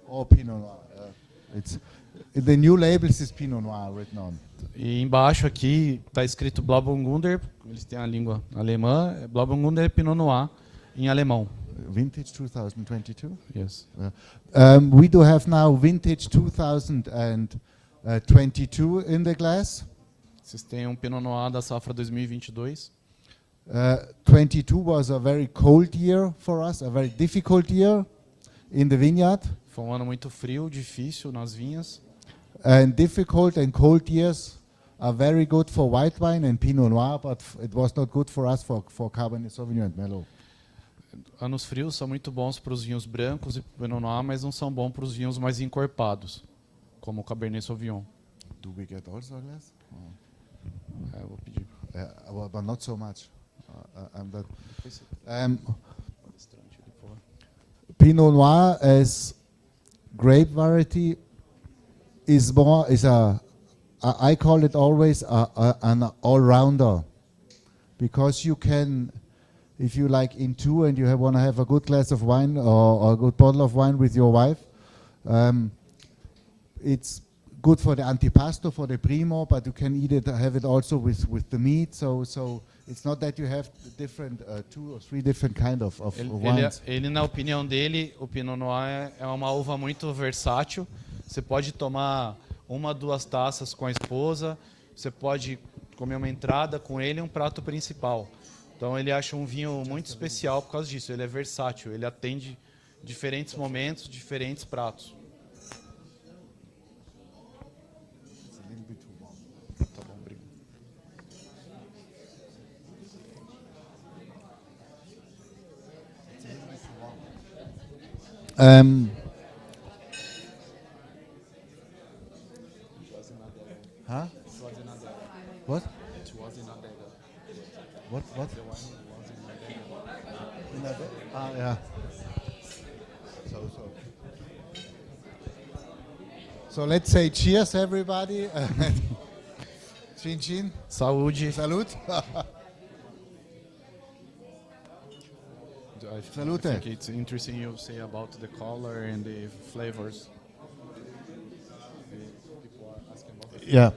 or Pinot Noir. It's the new labels is Pinot Noir written on. E embaixo aqui está escrito Blauburgunder, eles têm a língua alemã. Blauburgunder é Pinot Noir em alemão. Vintage 2022. Yes. We do have now vintage 2022 in the glass. Vocês têm um Pinot Noir da safra 2022. 22 was a very cold year for us, a very difficult year in the vineyard. Foi um ano muito frio, difícil nas vinhas. And difficult and cold years are very good for white wine and Pinot Noir, but it was not good for us for Cabernet Sauvignon and Merlot. Anos frios são muito bons para os vinhos brancos e Pinot Noir, mas não são bons para os vinhos mais encorpados, como o Cabernet Sauvignon. Do we get also a glass? Eu vou pedir. But not so much. Pinot Noir as grape variety is I call it always an all-rounder, because you can, if you like in two and you want to have a good glass of wine or a good bottle of wine with your wife, it's good for the antipasto, for the primo, but you can have it also with the meat. So it's not that you have different 2 or 3 different kind of wines. Ele, na opinião dele, o Pinot Noir é uma uva muito versátil. Você pode tomar 1, 2 taças com a esposa, você pode comer uma entrada com ele e um prato principal. Então ele acha um vinho muito especial por causa disso. Ele é versátil, ele atende diferentes momentos, diferentes pratos. Tá bom, obrigado. Huh? What? What? Yeah. So let's say cheers, everybody. Chin chin. Saúde. Salute. I Salute. think it's interesting you say about the color and the flavors. People are asking about the Yeah.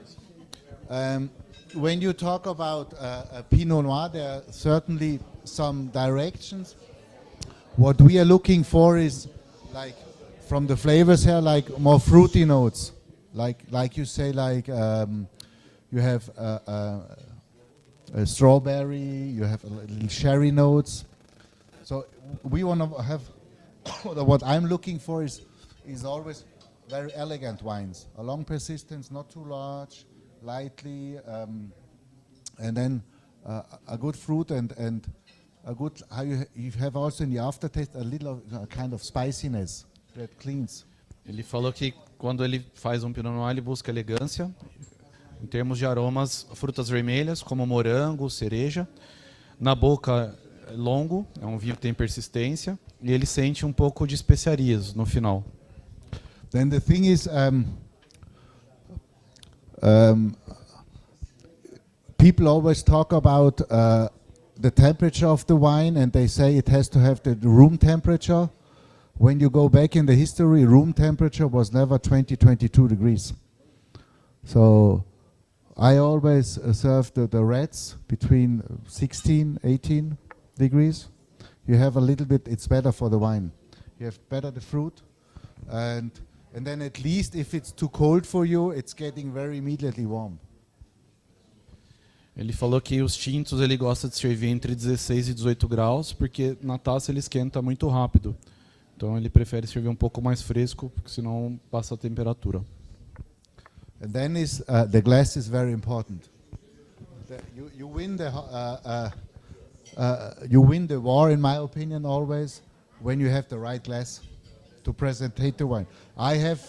flavors. When you talk about a Pinot Noir, there are certainly some directions. What we are looking for is, like, from the flavors here, like more fruity notes. Like you say, like you have a strawberry, you have a little sherry notes. So we want to have, what I'm looking for is always very elegant wines. A long persistence, not too large, lightly, and then a good fruit and a good, how you have also in the aftertaste a little kind of spiciness that cleans. Ele falou que quando ele faz um Pinot Noir, ele busca elegância. Em termos de aromas, frutas vermelhas, como morango, cereja. Na boca, longo, é um vinho que tem persistência. E ele sente um pouco de especiarias no final. Then the thing is, people always talk about the temperature of the wine, and they say it has to have the room temperature. When you go back in the history, room temperature was never 22 degrees. So I always serve the reds between 16, 18 degrees. You have a little bit, it's better for the wine. You have better the fruit, and then at least if it's too cold for you, it's getting very immediately warm. Ele falou que os tintos ele gosta de servir entre 16 e 18 graus, porque na taça ele esquenta muito rápido. Então ele prefere servir um pouco mais fresco, porque senão passa a temperatura. And then the glass is very important. You win the war, in my opinion, always when you have the right glass to presentate the wine. I have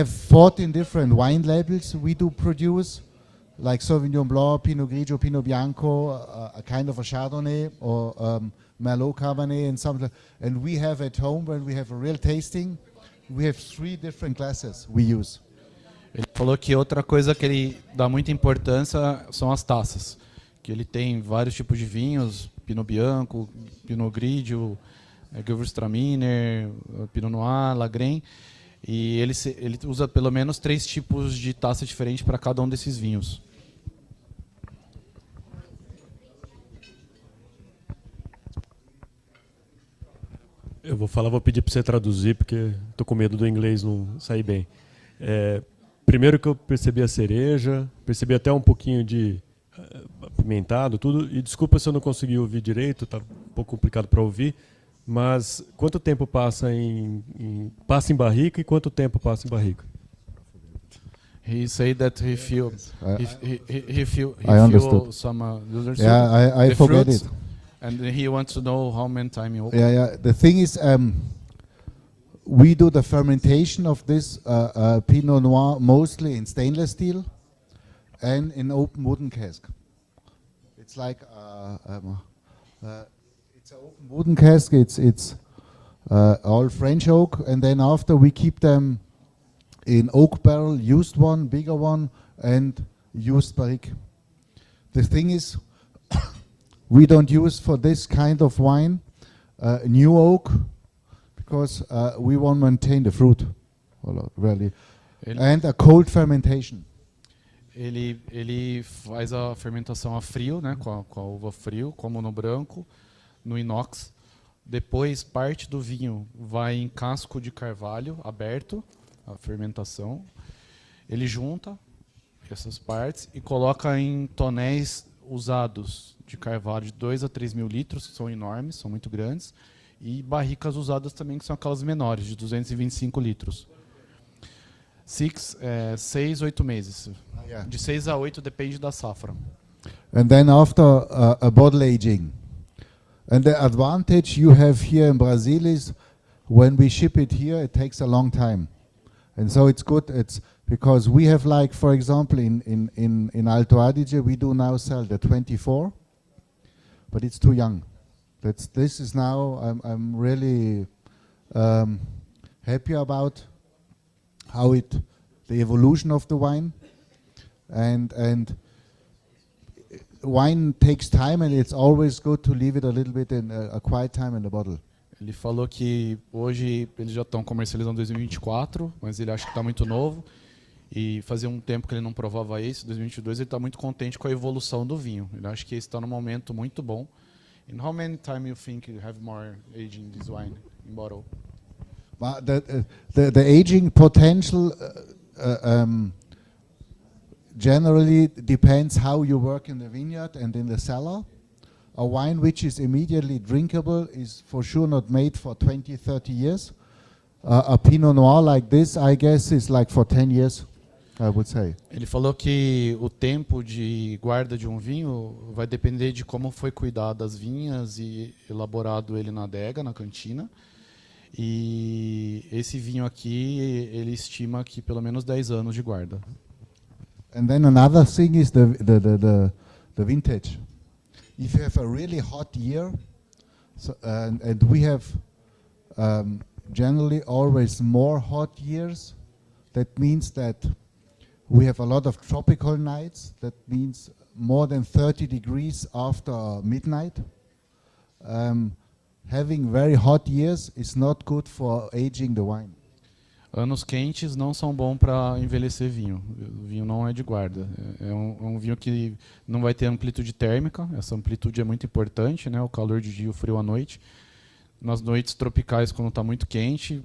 14 different wine labels we do produce, like Sauvignon Blanc, Pinot Grigio, Pinot Bianco, a kind of a Chardonnay, or Merlot Cabernet, and something. And we have at home, when we have a real tasting, we have 3 different glasses we use. Ele falou que outra coisa que ele dá muita importância são as taças, que ele tem vários tipos de vinhos, Pinot Bianco, Pinot Grigio, Gewürztraminer, Pinot Noir, Lagren, e ele usa pelo menos 3 tipos de taça diferentes para cada um desses vinhos. Eu vou pedir para você traduzir, porque estou com medo do inglês não sair bem. Primeiro que eu percebi a cereja, percebi até um pouquinho de apimentado, tudo. E desculpa se eu não consegui ouvir direito, tá um pouco complicado para ouvir. Mas quanto tempo passa em barrica e quanto tempo passa em barrica? He said that he feel I understood. some Yeah, I the forget fruits, it. and he wants to know how many time you. Yeah. The thing is, we do the fermentation of this Pinot Noir mostly in stainless steel and in open wooden cask. It's like it's an open wooden cask. It's all French oak, and then after we keep them in oak barrel, used one, bigger one, and used barrique. The thing is, we don't use for this kind of wine new oak, because we want to maintain the fruit, really, and a cold fermentation. Ele faz a fermentação a frio, né, com a uva frio, como no branco, no inox. Depois, parte do vinho vai em casco de carvalho aberto, a fermentação. Ele junta essas partes e coloca em tonéis usados de carvalho de 2 a 3 mil litros, que são enormes, são muito grandes, e barricas usadas também, que são aquelas menores, de 225 litros. 6, 8 meses. Yeah. De 6 a 8 depende da safra. And then after a bottle aging. And the advantage you have here in Brazil is when we ship it here, it takes a long time. And so it's good. It's because we have, like, for example, in Alto Adige, we do now sell the 24, but it's too young. This is now, I'm really happy about how the evolution of the wine, and wine takes time, and it's always good to leave it a little bit in a quiet time in the bottle. Ele falou que hoje eles já estão comercializando 2024, mas ele acha que está muito novo. E fazia um tempo que ele não provava esse, 2022, ele está muito contente com a evolução do vinho. Ele acha que esse está num momento muito bom. And how many time you think you have more aging this wine in bottle? But the aging potential generally depends how you work in the vineyard and in the cellar. A wine which is immediately drinkable is for sure not made for 20, 30 years. A Pinot Noir like this, I guess, is like for 10 years, I would say. Ele falou que o tempo de guarda de um vinho vai depender de como foi cuidado das vinhas e elaborado ele na adega, na cantina. E esse vinho aqui, ele estima que pelo menos 10 anos de guarda. And then another thing is the vintage. If you have a really hot year, and we have generally always more hot years, that means that we have a lot of tropical nights. That means more than 30 degrees after midnight. Having very hot years is not good for aging the wine. Anos quentes não são bons para envelhecer vinho. O vinho não é de guarda. É um vinho que não vai ter amplitude térmica. Essa amplitude é muito importante, né? O calor de dia e o frio à noite. Nas noites tropicais, quando está muito quente,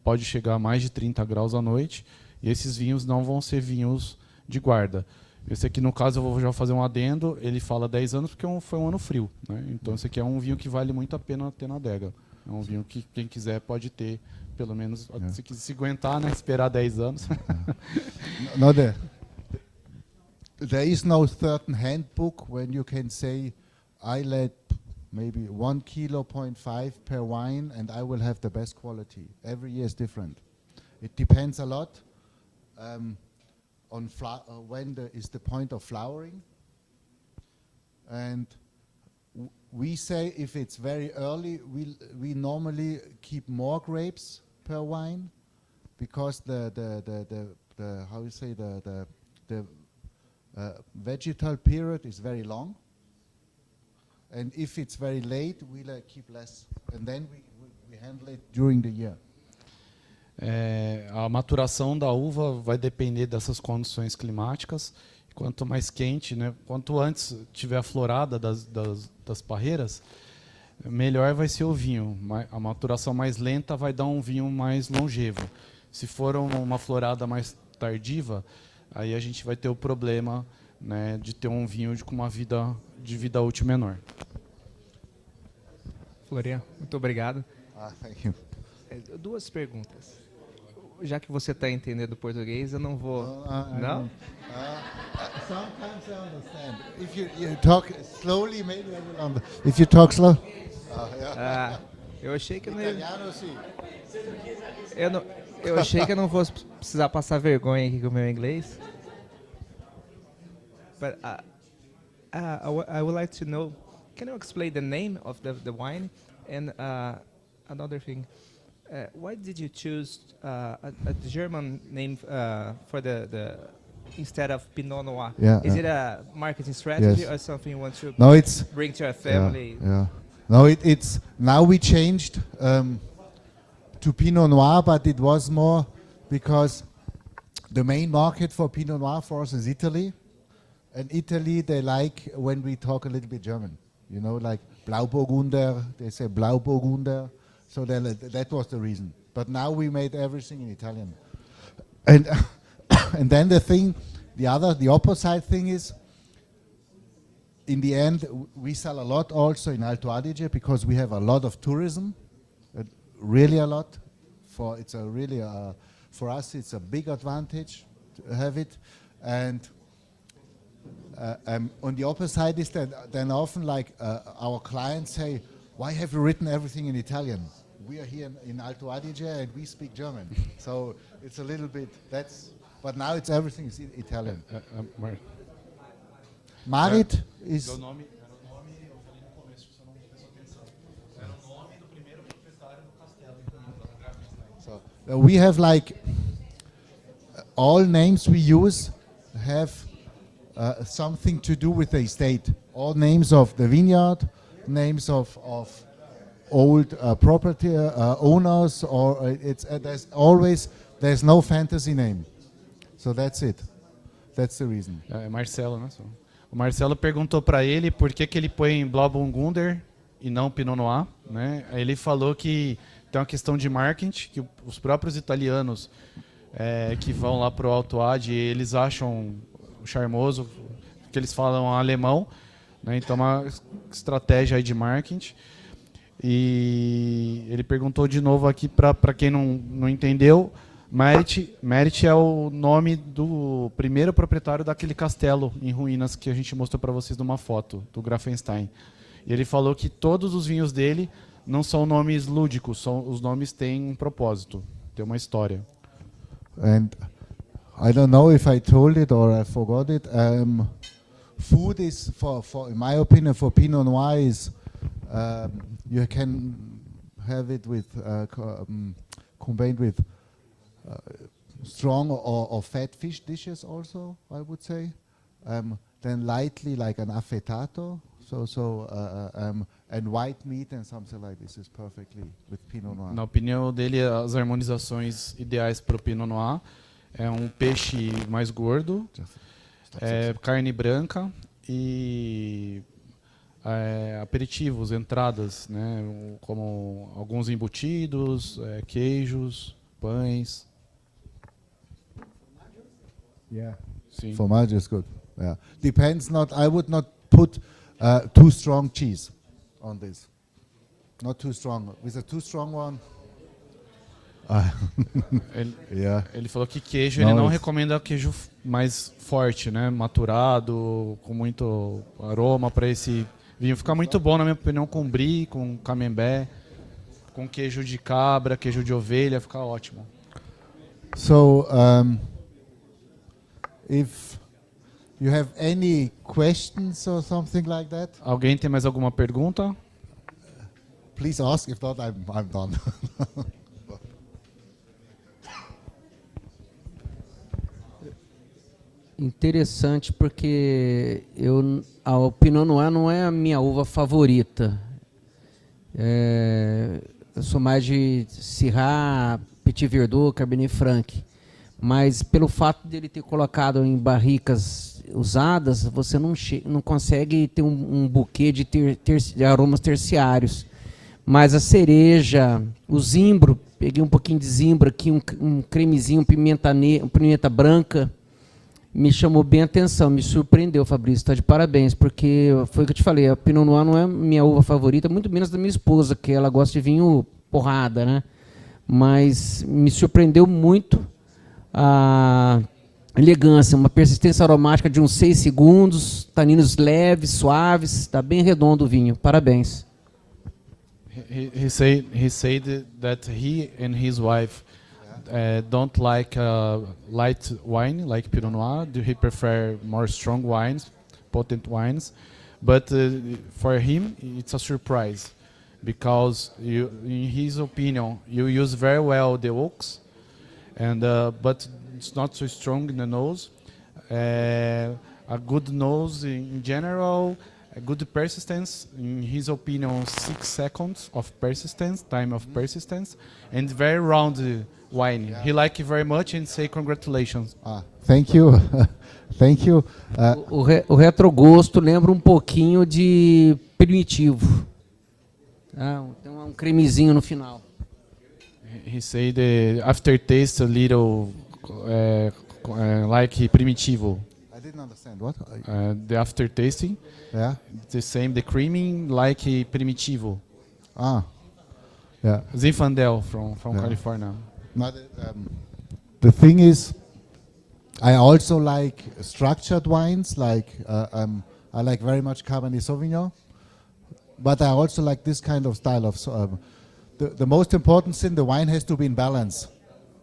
pode chegar a mais de 30 graus à noite. E esses vinhos não vão ser vinhos de guarda. Esse aqui, no caso, eu vou já fazer um adendo. Ele fala 10 anos porque foi um ano frio, né? Então, esse aqui é um vinho que vale muito a pena ter na adega. É um vinho que quem quiser pode ter, pelo menos, se aguentar, né? Esperar 10 anos. No, there is no certain handbook when you can say, I let maybe 1.5 kilo per wine and I will have the best quality. Every year is different. It depends a lot on when is the point of flowering. And we say if it's very early, we normally keep more grapes per wine because the how you say the vegetal period is very long. And if it's very late, we'll keep less. And then we handle it during the year. A maturação da uva vai depender dessas condições climáticas. Quanto mais quente, né, quanto antes tiver a florada das parreiras, melhor vai ser o vinho. A maturação mais lenta vai dar um vinho mais longevo. Se for uma florada mais tardiva, aí a gente vai ter o problema, né, de ter um vinho com uma vida útil menor. Florian, muito obrigado. Thank you. Duas perguntas. Já que você está entendendo português, eu não vou... não? Sometimes I understand. If you talk slowly, maybe I will understand. If you talk slow... eu achei que eu não ia... Italiano, sim. Eu achei que eu não fosse precisar passar vergonha aqui com o meu inglês. But I would like to know, can you explain the name of the wine? And another thing, why did you choose a German name for the instead of Pinot Noir? Yeah, Is it a marketing strategy yes. or something you want to No, it's bring to your family? Yeah. No, it's now we changed to Pinot Noir, but it was more because the main market for Pinot Noir for us is Italy. And Italy, they like when we talk a little bit German. You know, like Blauburgunder, they say Blauburgunder. So that was the reason. But now we made everything in Italian. And and then the opposite thing is, in the end, we sell a lot also in Alto Adige because we have a lot of tourism, really a lot. For us, it's a big advantage to have it. And on the opposite side is that then often like our clients say, why have you written everything in Italian? We are here in Alto Adige and we speak German. So it's a little bit, but now it's everything is Italian. Marit is... Era o nome, eu falei no começo, você não prestou atenção. Era o nome do primeiro proprietário do castelo. So we have like, all names we use have something to do with the estate. All names of the vineyard, names of old property owners, or there's no fantasy name. So that's it. That's the reason. É Marcelo, né? O Marcelo perguntou para ele por que ele põe Blauburgunder e não Pinot Noir, né? Aí ele falou que tem uma questão de marketing, que os próprios italianos que vão lá pro Alto Adige, eles acham charmoso, que eles falam alemão, né? Então é uma estratégia aí de marketing. E ele perguntou de novo aqui para quem não entendeu, Merit é o nome do primeiro proprietário daquele castelo em ruínas que a gente mostrou para vocês numa foto do Grafenstein. E ele falou que todos os vinhos dele não são nomes lúdicos, os nomes têm um propósito, têm uma história. And I don't know if I told it or I forgot it. Food is in my opinion, for Pinot Noir is you can have it with combined with strong or fat fish dishes also, I would say. Then lightly like an affettato, And white meat and something like this is perfectly with Pinot Noir. Na opinião dele, as harmonizações ideais para o Pinot Noir é um peixe mais gordo, carne branca e aperitivos, entradas, né, como alguns embutidos, queijos, pães. Yeah. Sim. Fromage is good. Yeah. Depends not. I would not put too strong cheese on this. Not too strong. With a too strong one. Yeah. Ele falou que queijo, ele não recomenda queijo mais forte, né, maturado, com muito aroma para esse vinho ficar muito bom, na minha opinião, com brie, com camembert, com queijo de cabra, queijo de ovelha, fica ótimo. So, if you have any questions or something like that, Alguém tem mais alguma pergunta? please ask. If not, I'm done. Interessante porque o Pinot Noir não é a minha uva favorita. Eu sou mais de Syrah, Petit Verdot, Cabernet Franc. Mas pelo fato dele ter colocado em barricas usadas, você não consegue ter um buquê de aromas terciários. Mas a cereja, o zimbro, peguei um pouquinho de zimbro aqui, um cremezinho, pimenta branca, me chamou bem a atenção, me surpreendeu, Fabrício, está de parabéns, porque foi o que eu te falei, a Pinot Noir não é minha uva favorita, muito menos da minha esposa, que ela gosta de vinho porrada, né? Mas me surpreendeu muito a elegância, uma persistência aromática de uns 6 segundos, taninos leves, suaves, está bem redondo o vinho, parabéns. He said that he and his wife don't like light wine, like Pinot Noir. He prefer more strong wines, potent wines. But for him, it's a surprise because in his opinion, you use very well the oaks, and but it's not so strong in the nose. A good nose in general. A good persistence, in his opinion, 6 seconds of persistence, time of persistence, and very round wine. He liked it very much and say congratulations. Thank you. Thank you. O retrogosto lembra um pouquinho de primitivo. Tem um cremezinho no final. He said the aftertaste a little like primitivo. I didn't understand what. The aftertasting. Yeah. The same, the creaming like primitivo. Yeah. Zinfandel from California. The thing is, I also like structured wines. Like I like very much Cabernet Sauvignon, but I also like this kind of style of. The most important thing, the wine has to be in balance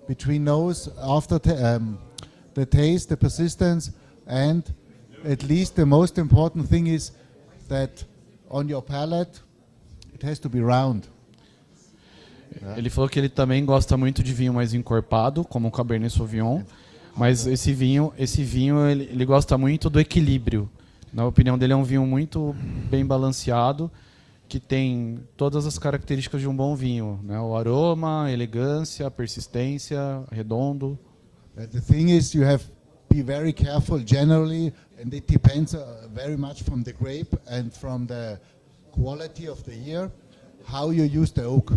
between those after the taste, the persistence, and at least the most important thing is that on your palate it has to be round. Ele falou que ele também gosta muito de vinho mais encorpado, como o Cabernet Sauvignon, mas esse vinho ele gosta muito do equilíbrio. Na opinião dele é um vinho muito bem balanceado, que tem todas as características de um bom vinho, né? O aroma, a elegância, a persistência, redondo. The thing is, you have be very careful generally, and it depends very much from the grape and from the quality of the year, how you use the oak.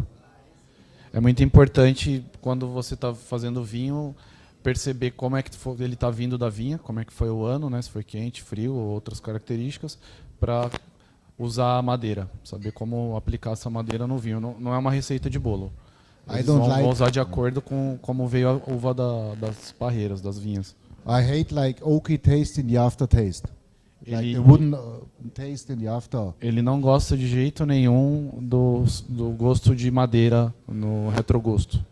É muito importante quando você está fazendo vinho perceber como é que ele está vindo da vinha, como é que foi o ano, né? Se foi quente, frio ou outras características, para usar a madeira, saber como aplicar essa madeira no vinho. Não é uma receita de bolo. Eles vão usar de acordo com como veio a uva das parreiras, das vinhas. I hate like oaky taste in the aftertaste. Like the wooden taste in the after. Ele não gosta de jeito nenhum do gosto de madeira no retrogosto.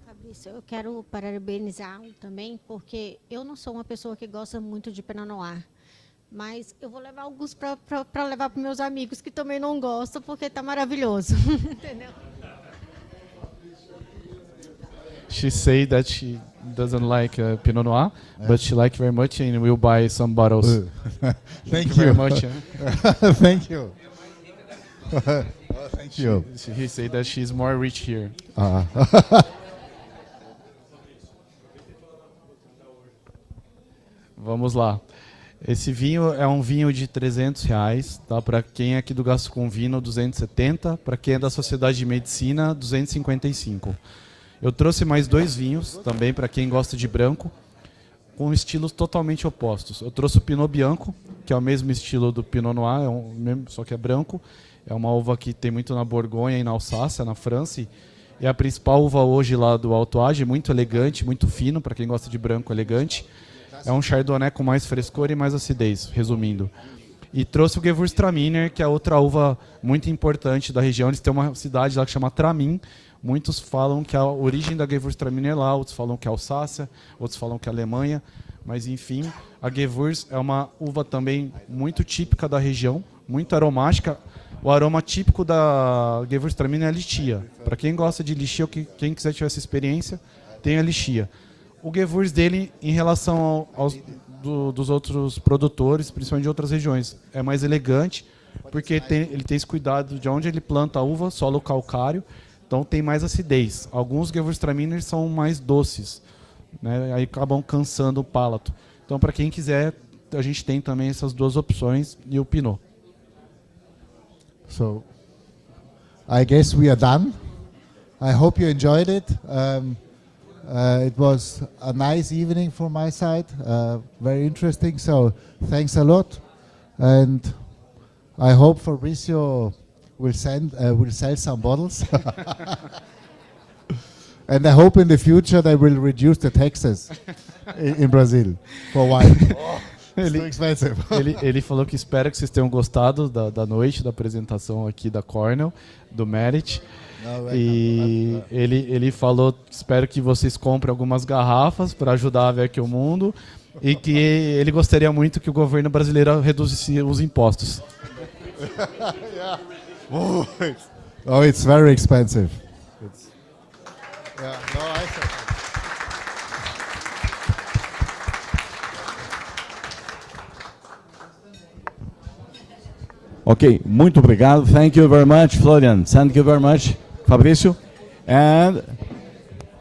Fabrício, eu quero parabenizá-lo também, porque eu não sou uma pessoa que gosta muito de Pinot Noir. Mas eu vou levar alguns para levar para meus amigos que também não gostam, porque está maravilhoso. Entendeu? She said that she doesn't like Pinot Noir, but she likes very much and will buy some bottles. Thank very you. much. Thank you. Thank you. He said that she's more rich here. Vamos lá. Esse vinho é um vinho de R$300, tá? Para quem é aqui do Gasto com Vinho, 270. Para quem é da Sociedade de Medicina, 255. Eu trouxe mais 2 vinhos também para quem gosta de branco, com estilos totalmente opostos. Eu trouxe o Pinot Bianco, que é o mesmo estilo do Pinot Noir, só que é branco. É uma uva que tem muito na Borgonha e na Alsácia, na França. E a principal uva hoje lá do Alto Adige, muito elegante, muito fino, para quem gosta de branco elegante. É um Chardonnay com mais frescor e mais acidez, resumindo. E trouxe o Gewürztraminer, que é outra uva muito importante da região. Eles têm uma cidade lá que chama Tramin. Muitos falam que a origem da Gewürztraminer é lá, outros falam que é Alsácia, outros falam que é Alemanha. Mas, enfim, a Gewürz é uma uva também muito típica da região, muito aromática. O aroma típico da Gewürztraminer é a lichia. Para quem gosta de lichia, ou quem quiser ter essa experiência, tem a lichia. O Gewürz dele, em relação dos outros produtores, principalmente de outras regiões, é mais elegante, porque ele tem esse cuidado de onde ele planta a uva, solo calcário, então tem mais acidez. Alguns Gewürztraminer são mais doces, né, aí acabam cansando o palato. Então, para quem quiser, a gente tem também essas 2 opções e o Pinot. So, I guess we are done. I hope you enjoyed it. It was a nice evening from my side, very interesting. So, thanks a lot, and I hope Fabrizio will sell some bottles, and I hope in the future they will reduce the taxes in Brazil for wine. It's too expensive. Ele falou que espera que vocês tenham gostado da noite, da apresentação aqui da Cornell, do Merit. E ele falou, espero que vocês comprem algumas garrafas para ajudar a ver aqui o mundo, e que ele gostaria muito que o governo brasileiro reduzisse os impostos. Oh, it's very expensive. Ok, muito obrigado. Thank you very much, Florian. Thank you very much, Fabrício. And,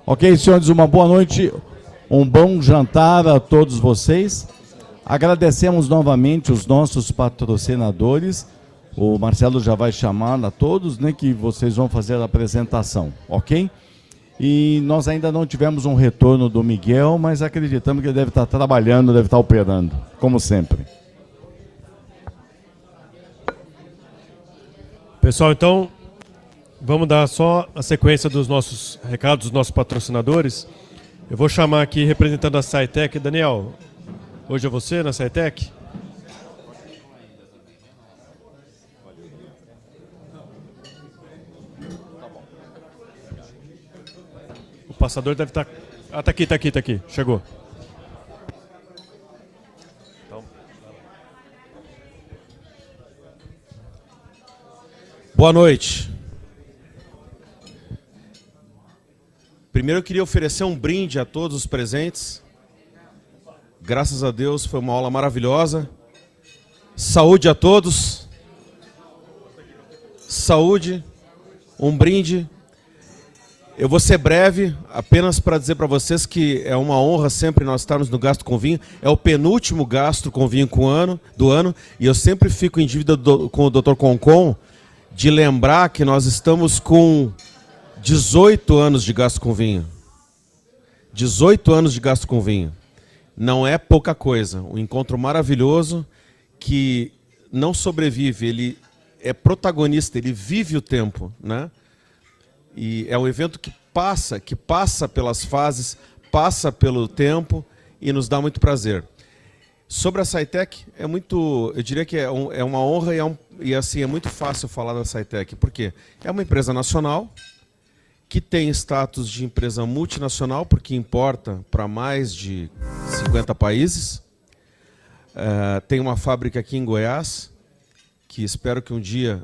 ok, senhores, uma boa noite, um bom jantar a todos vocês. Agradecemos novamente os nossos patrocinadores. O Marcelo já vai chamar a todos, né, que vocês vão fazer a apresentação, ok? E nós ainda não tivemos um retorno do Miguel, mas acreditamos que ele deve estar trabalhando, deve estar operando, como sempre. Pessoal, então, vamos dar só a sequência dos nossos recados, dos nossos patrocinadores. Eu vou chamar aqui, representando a SciTech, Daniel, hoje é você na SciTech? O passador deve estar... Ah, tá aqui, chegou. Boa noite. Primeiro eu queria oferecer um brinde a todos os presentes. Graças a Deus foi uma aula maravilhosa. Saúde a todos. Saúde. Um brinde. Eu vou ser breve, apenas para dizer para vocês que é uma honra sempre nós estarmos no Gasto com Vinho. É o penúltimo Gasto com Vinho do ano. E eu sempre fico em dívida com o Dr. Concon de lembrar que nós estamos com 18 anos de Gasto com Vinho. 18 anos de Gasto com Vinho. Não é pouca coisa. Um encontro maravilhoso que não sobrevive, ele é protagonista, ele vive o tempo, né? E é um evento que passa pelas fases, passa pelo tempo e nos dá muito prazer. Sobre a SciTech, eu diria que é uma honra e assim, é muito fácil falar da SciTech. Por quê? É uma empresa nacional que tem status de empresa multinacional, porque importa para mais de 50 países. Tem uma fábrica aqui em Goiás, que espero que um dia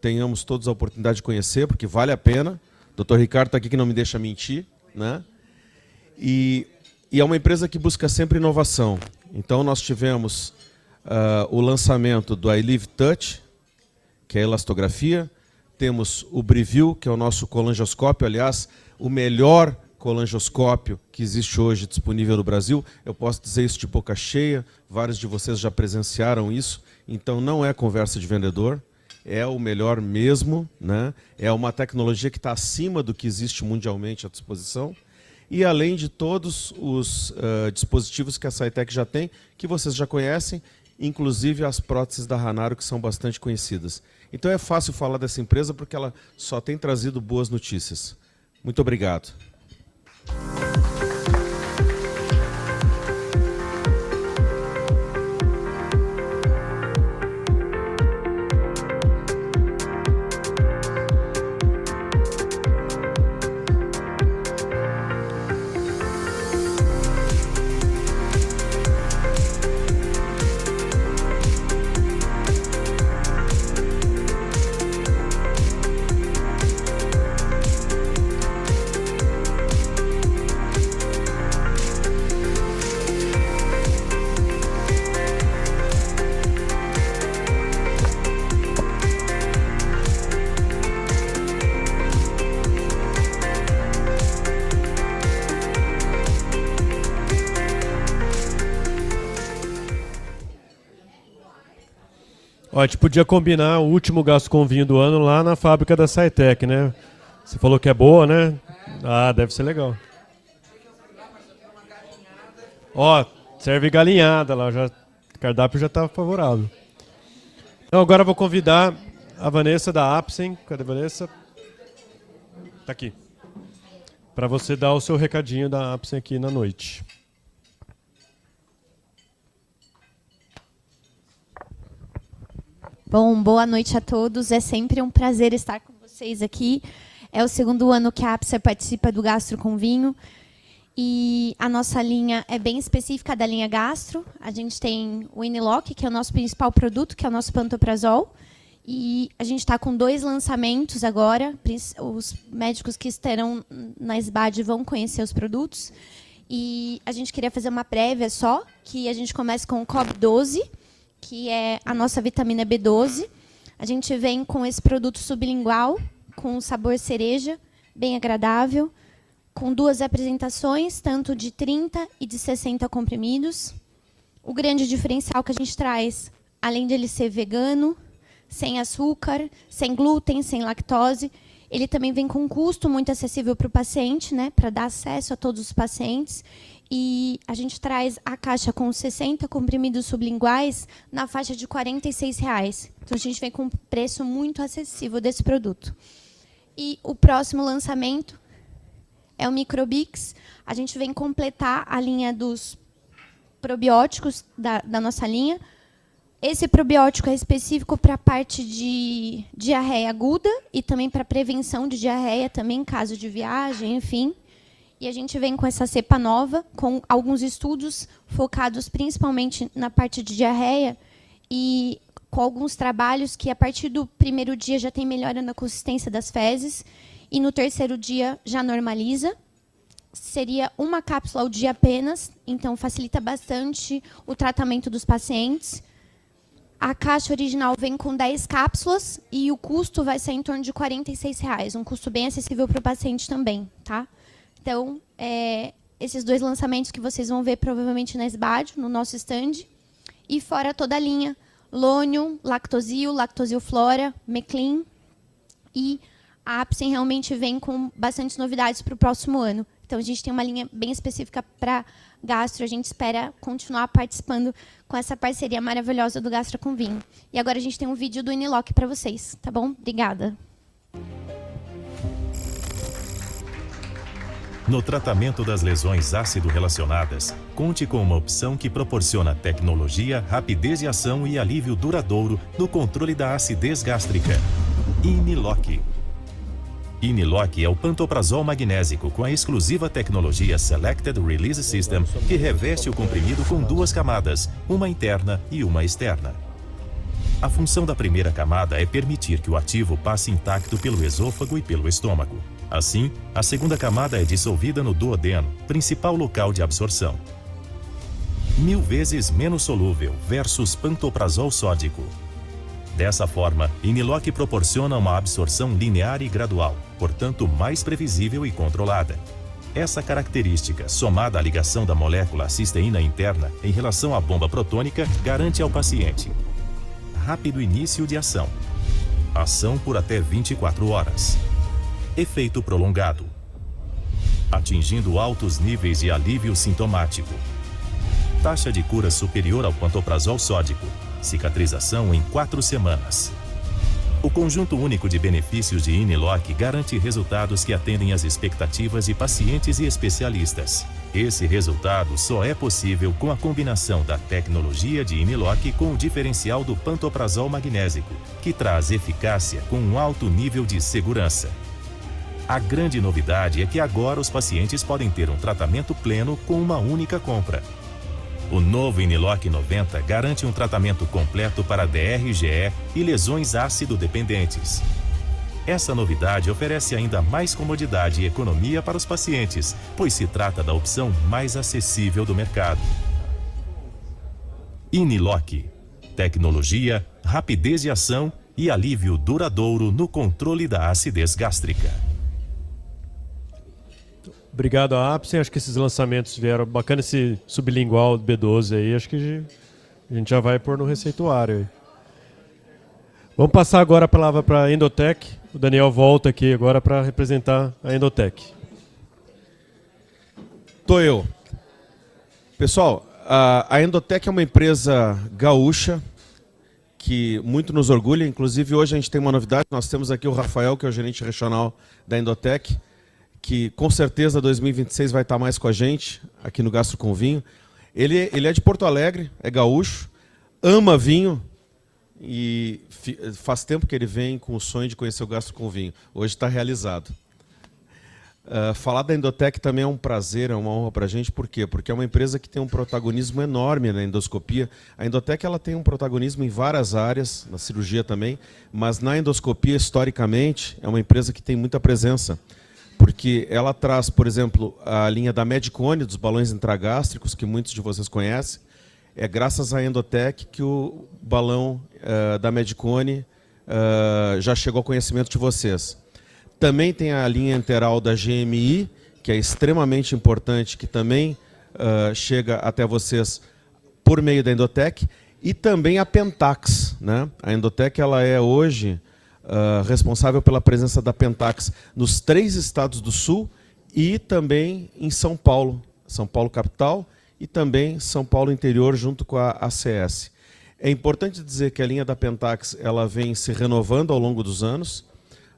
tenhamos todos a oportunidade de conhecer, porque vale a pena. O Dr. Ricardo está aqui que não me deixa mentir, né? E é uma empresa que busca sempre inovação. Então nós tivemos o lançamento do iLive Touch, que é a elastografia. Temos o Briview, que é o nosso colangioscópio, aliás, o melhor colangioscópio que existe hoje disponível no Brasil. Eu posso dizer isso de boca cheia, vários de vocês já presenciaram isso, então não é conversa de vendedor, é o melhor mesmo, né? É uma tecnologia que está acima do que existe mundialmente à disposição, e além de todos os dispositivos que a Cytec já tem, que vocês já conhecem, inclusive as próteses da Hanaro, que são bastante conhecidas. Então é fácil falar dessa empresa porque ela só tem trazido boas notícias. Muito obrigado. Ó, a gente podia combinar o último gasto com vinho do ano lá na fábrica da Cytec, né? Você falou que é boa, né? Ah, deve ser legal. Ó, serve galinhada lá, já, o cardápio já está favorável. Então agora eu vou convidar a Vanessa da Apsen. Cadê a Vanessa? Tá aqui. Para você dar o seu recadinho da Apsen aqui na noite. Bom, boa noite a todos. É sempre um prazer estar com vocês aqui. É o segundo ano que a Apser participa do Gastro com Vinho. E a nossa linha é bem específica da linha Gastro. A gente tem o Iniloc, que é o nosso principal produto, que é o nosso pantoprazol. E a gente está com 2 lançamentos agora. Os médicos que estarão na SBAD vão conhecer os produtos. E a gente queria fazer uma prévia só, que a gente começa com o COB12, que é a nossa vitamina B12. A gente vem com esse produto sublingual, com sabor cereja, bem agradável, com 2 apresentações, tanto de 30 e de 60 comprimidos. O grande diferencial que a gente traz, além de ele ser vegano, sem açúcar, sem glúten, sem lactose, ele também vem com um custo muito acessível para o paciente, né, para dar acesso a todos os pacientes. E a gente traz a caixa com 60 comprimidos sublinguais na faixa de R$ 46. Então, a gente vem com um preço muito acessível desse produto. E o próximo lançamento é o Microbix. A gente vem completar a linha dos probióticos da nossa linha. Esse probiótico é específico para a parte de diarreia aguda e também para prevenção de diarreia, também em caso de viagem, enfim. E a gente vem com essa cepa nova, com alguns estudos focados principalmente na parte de diarreia e com alguns trabalhos que, a partir do primeiro dia, já tem melhora na consistência das fezes e no terceiro dia já normaliza. Seria uma cápsula ao dia apenas, então facilita bastante o tratamento dos pacientes. A caixa original vem com 10 cápsulas e o custo vai ser em torno de R$ 46, um custo bem acessível para o paciente também, tá? Então, esses 2 lançamentos que vocês vão ver provavelmente na SBAD, no nosso stand. E fora toda a linha, Lonium, Lactosil, Lactosil Flora, Meclin. E a Apsen realmente vem com bastantes novidades para o próximo ano. Então, a gente tem uma linha bem específica para gastro. A gente espera continuar participando com essa parceria maravilhosa do Gastro com Vinho. E agora a gente tem um vídeo do Iniloc para vocês, tá bom? Obrigada. No tratamento das lesões ácido-relacionadas, conte com uma opção que proporciona tecnologia, rapidez de ação e alívio duradouro no controle da acidez gástrica. Iniloc. Iniloc é o pantoprazol magnésico com a exclusiva tecnologia Selected Release System, que reveste o comprimido com 2 camadas, uma interna e uma externa. A função da primeira camada é permitir que o ativo passe intacto pelo esôfago e pelo estômago. Assim, a segunda camada é dissolvida no duodeno, principal local de absorção. 1000 vezes menos solúvel versus pantoprazol sódico. Dessa forma, Iniloc proporciona uma absorção linear e gradual, portanto mais previsível e controlada. Essa característica, somada à ligação da molécula à cisteína interna em relação à bomba protônica, garante ao paciente rápido início de ação. Ação por até 24 horas. Efeito prolongado, atingindo altos níveis de alívio sintomático. Taxa de cura superior ao pantoprazol sódico. Cicatrização em 4 semanas. O conjunto único de benefícios de Iniloc garante resultados que atendem às expectativas de pacientes e especialistas. Esse resultado só é possível com a combinação da tecnologia de Iniloc com o diferencial do pantoprazol magnésico, que traz eficácia com um alto nível de segurança. A grande novidade é que agora os pacientes podem ter um tratamento pleno com uma única compra. O novo Iniloc 90 garante um tratamento completo para DRGE e lesões ácido-dependentes. Essa novidade oferece ainda mais comodidade e economia para os pacientes, pois se trata da opção mais acessível do mercado. Iniloc. Tecnologia, rapidez de ação e alívio duradouro no controle da acidez gástrica. Obrigado à Apsen, acho que esses lançamentos vieram bacana, esse sublingual B12 aí, acho que a gente já vai pôr no receituário aí. Vamos passar agora a palavra para a Endotech. O Daniel volta aqui agora para representar a Endotech. Tô eu. Pessoal, a Endotech é uma empresa gaúcha que muito nos orgulha. Inclusive, hoje a gente tem uma novidade. Nós temos aqui o Rafael, que é o gerente regional da Endotech, que com certeza 2026 vai estar mais com a gente aqui no Gastro com Vinho. Ele é de Porto Alegre, é gaúcho, ama vinho e faz tempo que ele vem com o sonho de conhecer o Gastro com Vinho. Hoje está realizado. Falar da Endotech também é um prazer, é uma honra para a gente. Por quê? Porque é uma empresa que tem um protagonismo enorme na endoscopia. A Endotech ela tem um protagonismo em várias áreas, na cirurgia também, mas na endoscopia, historicamente, é uma empresa que tem muita presença. Porque ela traz, por exemplo, a linha da Medicone, dos balões intragástricos, que muitos de vocês conhecem. É graças à Endotech que o balão da Medicone já chegou ao conhecimento de vocês. Também tem a linha enteral da GMI, que é extremamente importante, que também chega até vocês por meio da Endotech. E também a Pentax, né? A Endotech ela é hoje responsável pela presença da Pentax nos 3 estados do Sul e também em São Paulo capital e também São Paulo interior junto com a ACS. É importante dizer que a linha da Pentax ela vem se renovando ao longo dos anos.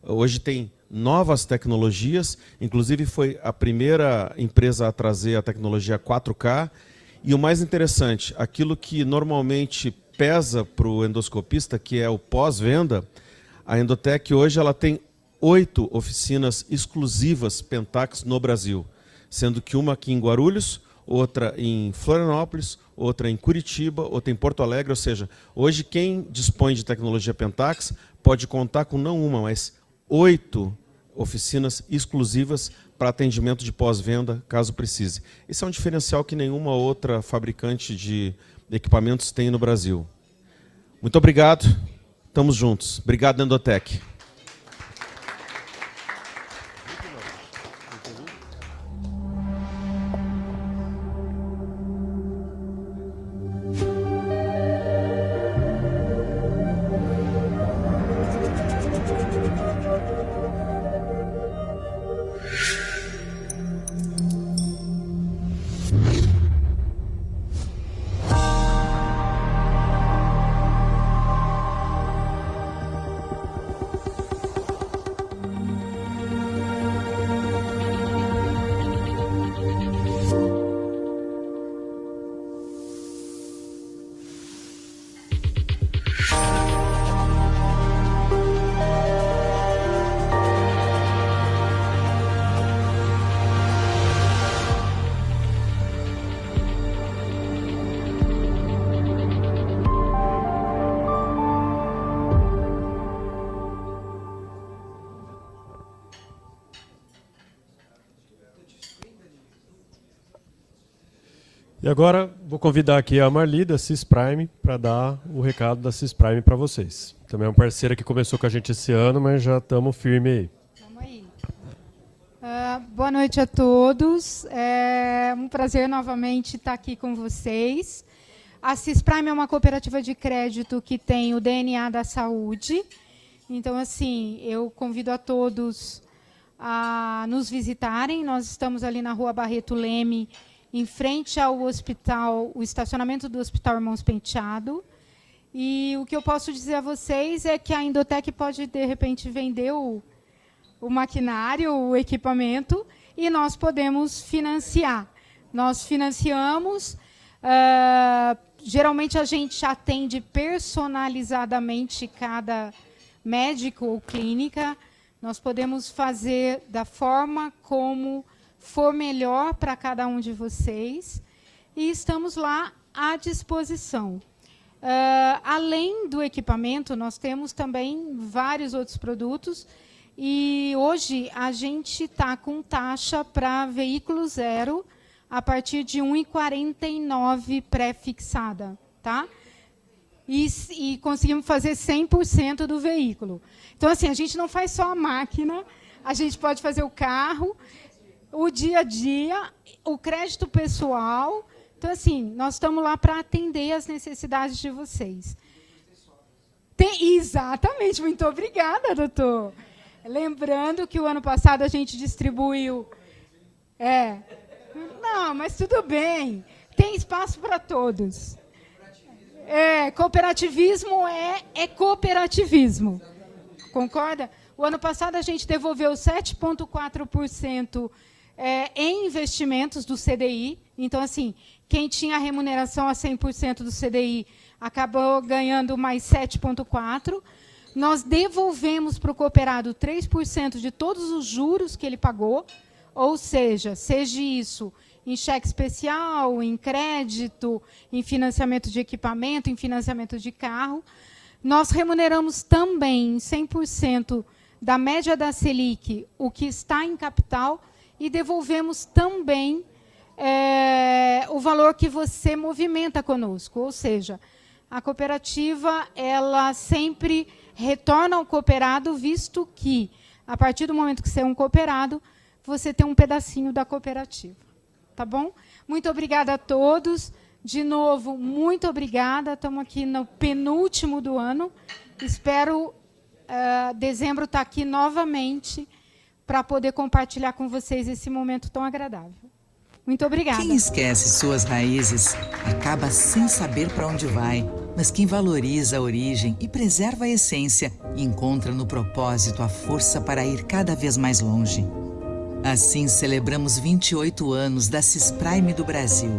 Hoje tem novas tecnologias, inclusive foi a primeira empresa a trazer a tecnologia 4K. E o mais interessante, aquilo que normalmente pesa para o endoscopista, que é o pós-venda, a Endotech hoje ela tem 8 oficinas exclusivas Pentax no Brasil, sendo que uma aqui em Guarulhos, outra em Florianópolis, outra em Curitiba, outra em Porto Alegre. Ou seja, hoje quem dispõe de tecnologia Pentax pode contar com não uma, mas 8 oficinas exclusivas para atendimento de pós-venda, caso precise. Esse é um diferencial que nenhuma outra fabricante de equipamentos tem no Brasil. Muito obrigado. Estamos juntos. Obrigado, Endotech. E agora vou convidar aqui a Marli, da Cisprime, para dar o recado da Cisprime para vocês. Também é uma parceira que começou com a gente esse ano, mas já estamos firme aí. Vamos aí. Boa noite a todos. É um prazer novamente estar aqui com vocês. A Cisprime é uma cooperativa de crédito que tem o DNA da saúde. Então, assim, eu convido a todos a nos visitarem. Nós estamos ali na Rua Barreto Leme, em frente ao hospital, o estacionamento do Hospital Irmãos Penteado. E o que eu posso dizer a vocês é que a Indotec pode, de repente, vender o maquinário, o equipamento, e nós podemos financiar. Nós financiamos, geralmente a gente atende personalizadamente cada médico ou clínica. Nós podemos fazer da forma como for melhor para cada um de vocês, e estamos lá à disposição. Além do equipamento, nós temos também vários outros produtos, e hoje a gente está com taxa para veículo zero a partir de 1,49 pré-fixada, tá? E conseguimos fazer 100% do veículo. Então, assim, a gente não faz só a máquina, a gente pode fazer o carro, o dia a dia, o crédito pessoal. Então, assim, nós estamos lá para atender as necessidades de vocês. Exatamente, muito obrigada, doutor. Lembrando que o ano passado a gente distribuiu... Não, mas tudo bem, tem espaço para todos. Cooperativismo é cooperativismo. Concorda? O ano passado a gente devolveu 7,4% em investimentos do CDI. Então, assim, quem tinha a remuneração a 100% do CDI acabou ganhando mais 7,4%. Nós devolvemos para o cooperado 3% de todos os juros que ele pagou, ou seja isso em cheque especial, em crédito, em financiamento de equipamento, em financiamento de carro. Nós remuneramos também 100% da média da Selic, o que está em capital, e devolvemos também o valor que você movimenta conosco. Ou seja, a cooperativa ela sempre retorna ao cooperado, visto que, a partir do momento que você é um cooperado, você tem um pedacinho da cooperativa. Tá bom? Muito obrigada a todos. De novo, muito obrigada. Estamos aqui no penúltimo do ano. Espero, dezembro, estar aqui novamente para poder compartilhar com vocês esse momento tão agradável. Muito obrigada. Quem esquece suas raízes acaba sem saber para onde vai. Mas quem valoriza a origem e preserva a essência, encontra no propósito a força para ir cada vez mais longe. Assim, celebramos 28 anos da Cisprime do Brasil,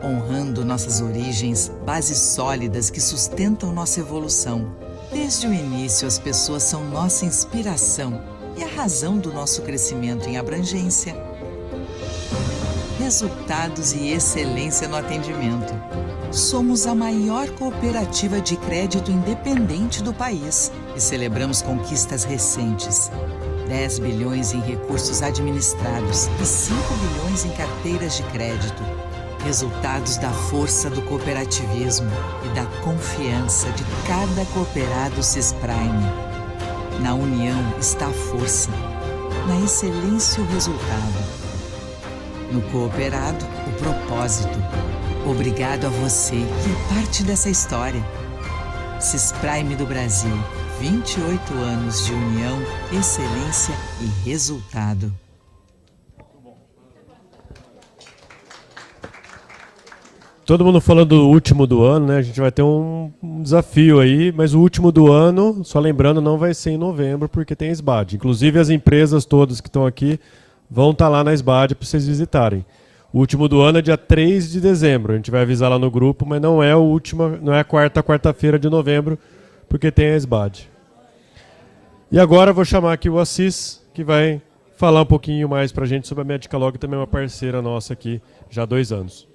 honrando nossas origens, bases sólidas que sustentam nossa evolução. Desde o início, as pessoas são nossa inspiração e a razão do nosso crescimento em abrangência, resultados e excelência no atendimento. Somos a maior cooperativa de crédito independente do país e celebramos conquistas recentes. 10 bilhões em recursos administrados e 5 bilhões em carteiras de crédito. Resultados da força do cooperativismo e da confiança de cada cooperado Cisprime. Na união está a força, na excelência o resultado. No cooperado, o propósito. Obrigado a você que é parte dessa história. Cisprime do Brasil, 28 anos de união, excelência e resultado. Todo mundo falando do último do ano, né? A gente vai ter um desafio aí, mas o último do ano, só lembrando, não vai ser em novembro, porque tem a SBAD. Inclusive as empresas todas que estão aqui vão estar lá na SBAD para vocês visitarem. O último do ano é dia 3 de dezembro. A gente vai avisar lá no grupo, mas não é a quarta-feira de novembro, porque tem a SBAD. E agora eu vou chamar aqui o Assis, que vai falar um pouquinho mais para a gente sobre a Medicalog, também uma parceira nossa aqui já há 2 anos.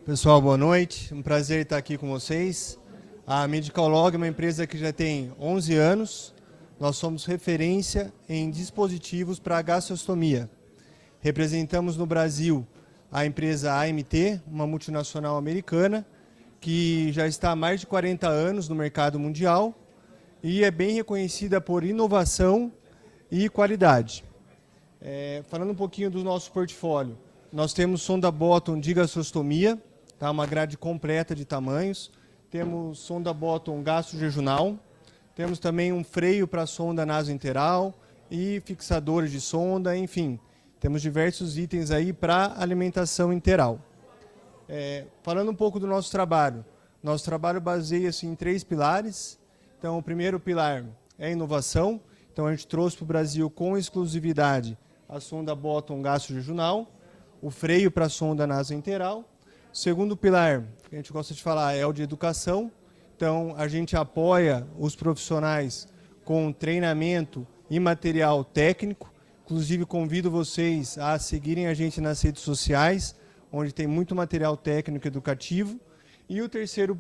Pessoal, boa noite. Um prazer estar aqui com vocês. A Medicalog é uma empresa que já tem 11 anos. Nós somos referência em dispositivos para gastrostomia. Representamos no Brasil a empresa AMT, uma multinacional americana, que já está há mais de 40 anos no mercado mundial e é bem reconhecida por inovação e qualidade. Falando um pouquinho do nosso portfólio, nós temos sonda Bottom de gastrostomia, tá? Uma grade completa de tamanhos. Temos sonda Bottom gastrojejunal. Temos também um freio para sonda nasointeral e fixadores de sonda, enfim. Temos diversos itens aí para alimentação interal. Falando um pouco do nosso trabalho baseia-se em 3 pilares. Então, o primeiro pilar é a inovação. Então, a gente trouxe para o Brasil com exclusividade a sonda Bottom gastrojejunal, o freio para a sonda nasointeral. O segundo pilar, que a gente gosta de falar, é o de educação. Então, a gente apoia os profissionais com treinamento e material técnico. Inclusive, convido vocês a seguirem a gente nas redes sociais, onde tem muito material técnico e educativo. E o terceiro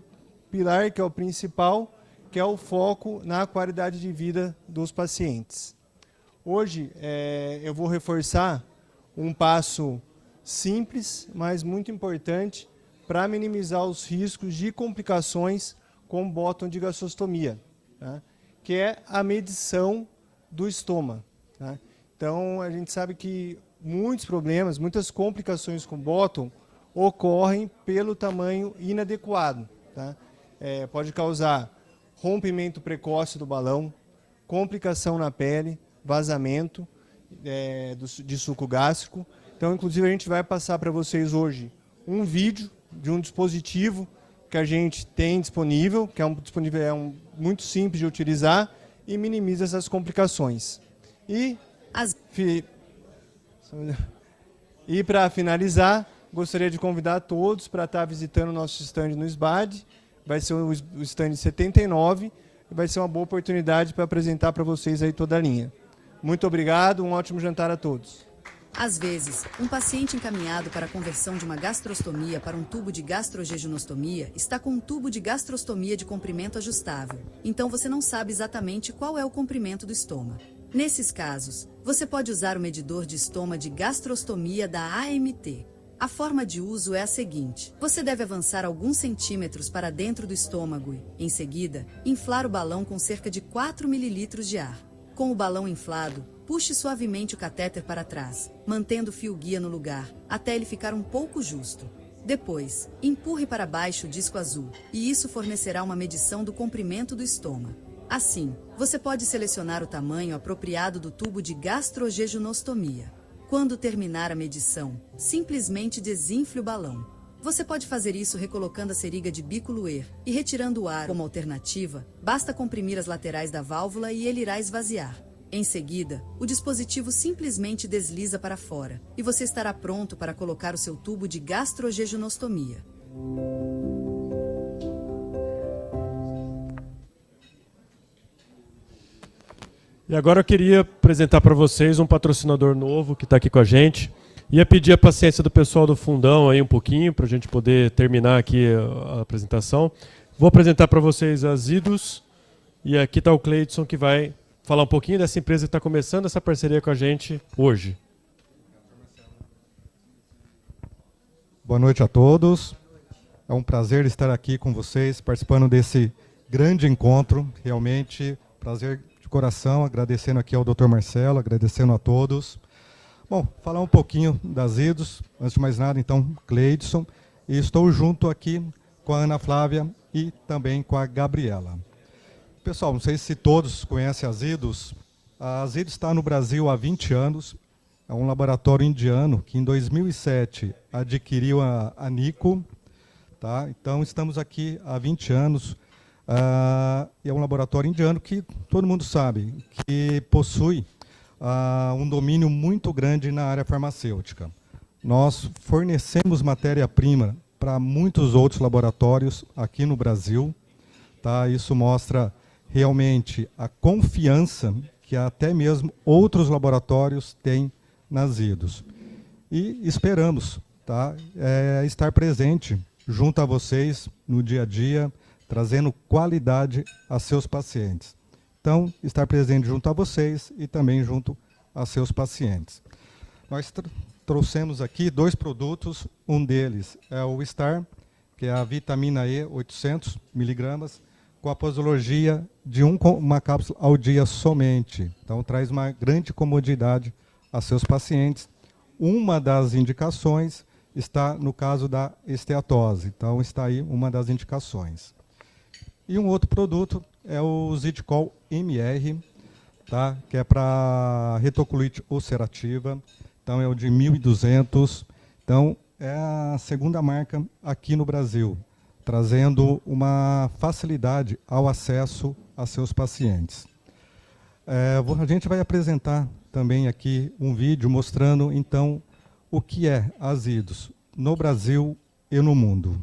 pilar, que é o principal, que é o foco na qualidade de vida dos pacientes. Hoje, eu vou reforçar um passo simples, mas muito importante, para minimizar os riscos de complicações com Bottom de gastrostomia, tá? Que é a medição do estômago. Tá? Então, a gente sabe que muitos problemas, muitas complicações com Bottom ocorrem pelo tamanho inadequado. Tá? Pode causar rompimento precoce do balão, complicação na pele, vazamento de suco gástrico. Então, inclusive, a gente vai passar para vocês hoje um vídeo de um dispositivo que a gente tem disponível, que é muito simples de utilizar e minimiza essas complicações. E para finalizar, gostaria de convidar todos para estar visitando o nosso stand no SBAD. Vai ser o stand 79 e vai ser uma boa oportunidade para apresentar para vocês aí toda a linha. Muito obrigado, um ótimo jantar a todos. Às vezes, um paciente encaminhado para a conversão de uma gastrostomia para um tubo de gastrojejunostomia está com um tubo de gastrostomia de comprimento ajustável. Então você não sabe exatamente qual é o comprimento do estoma. Nesses casos, você pode usar o medidor de estoma de gastrostomia da AMT. A forma de uso é a seguinte: você deve avançar alguns centímetros para dentro do estômago e, em seguida, inflar o balão com cerca de 4 ml de ar. Com o balão inflado, puxe suavemente o catéter para trás, mantendo o fio guia no lugar, até ele ficar um pouco justo. Depois, empurre para baixo o disco azul, e isso fornecerá uma medição do comprimento do estômago. Assim, você pode selecionar o tamanho apropriado do tubo de gastrojejunostomia. Quando terminar a medição, simplesmente desinfle o balão. Você pode fazer isso recolocando a seringa de bico Luer e retirando o ar. Como alternativa, basta comprimir as laterais da válvula e ele irá esvaziar. Em seguida, o dispositivo simplesmente desliza para fora e você estará pronto para colocar o seu tubo de gastrojejunostomia. E agora eu queria apresentar para vocês um patrocinador novo que está aqui com a gente. Ia pedir a paciência do pessoal do fundão aí um pouquinho, para a gente poder terminar aqui a apresentação. Vou apresentar para vocês a Zidos, e aqui está o Cleidson, que vai falar um pouquinho dessa empresa que está começando essa parceria com a gente hoje. Boa noite a todos. É um prazer estar aqui com vocês, participando desse grande encontro. Realmente, prazer de coração, agradecendo aqui ao Dr. Marcelo, agradecendo a todos. Bom, falar um pouquinho das Zidos, antes de mais nada, então, Cleidson, e estou junto aqui com a Ana Flávia e também com a Gabriela. Pessoal, não sei se todos conhecem a Zidos. A Zidos está no Brasil há 20 anos, é um laboratório indiano que em 2007 adquiriu a Nico, tá? Então estamos aqui há 20 anos, é um laboratório indiano que todo mundo sabe, que possui um domínio muito grande na área farmacêutica. Nós fornecemos matéria-prima para muitos outros laboratórios aqui no Brasil. Tá? Isso mostra realmente a confiança que até mesmo outros laboratórios têm nas Zidos. E esperamos, tá? Estar presente junto a vocês no dia a dia, trazendo qualidade a seus pacientes. Então, estar presente junto a vocês e também junto a seus pacientes. Nós trouxemos aqui 2 produtos. Um deles é o Star, que é a vitamina E, 800 miligramas, com a posologia de uma cápsula ao dia somente. Então, traz uma grande comodidade a seus pacientes. Uma das indicações está no caso da esteatose. Então, está aí uma das indicações. E um outro produto é o Zidcol MR, tá? Que é para retocolite ulcerativa. Então, é o de 1.200. Então, é a segunda marca aqui no Brasil, trazendo uma facilidade ao acesso a seus pacientes. A gente vai apresentar também aqui um vídeo mostrando, então, o que é Azidos no Brasil e no mundo.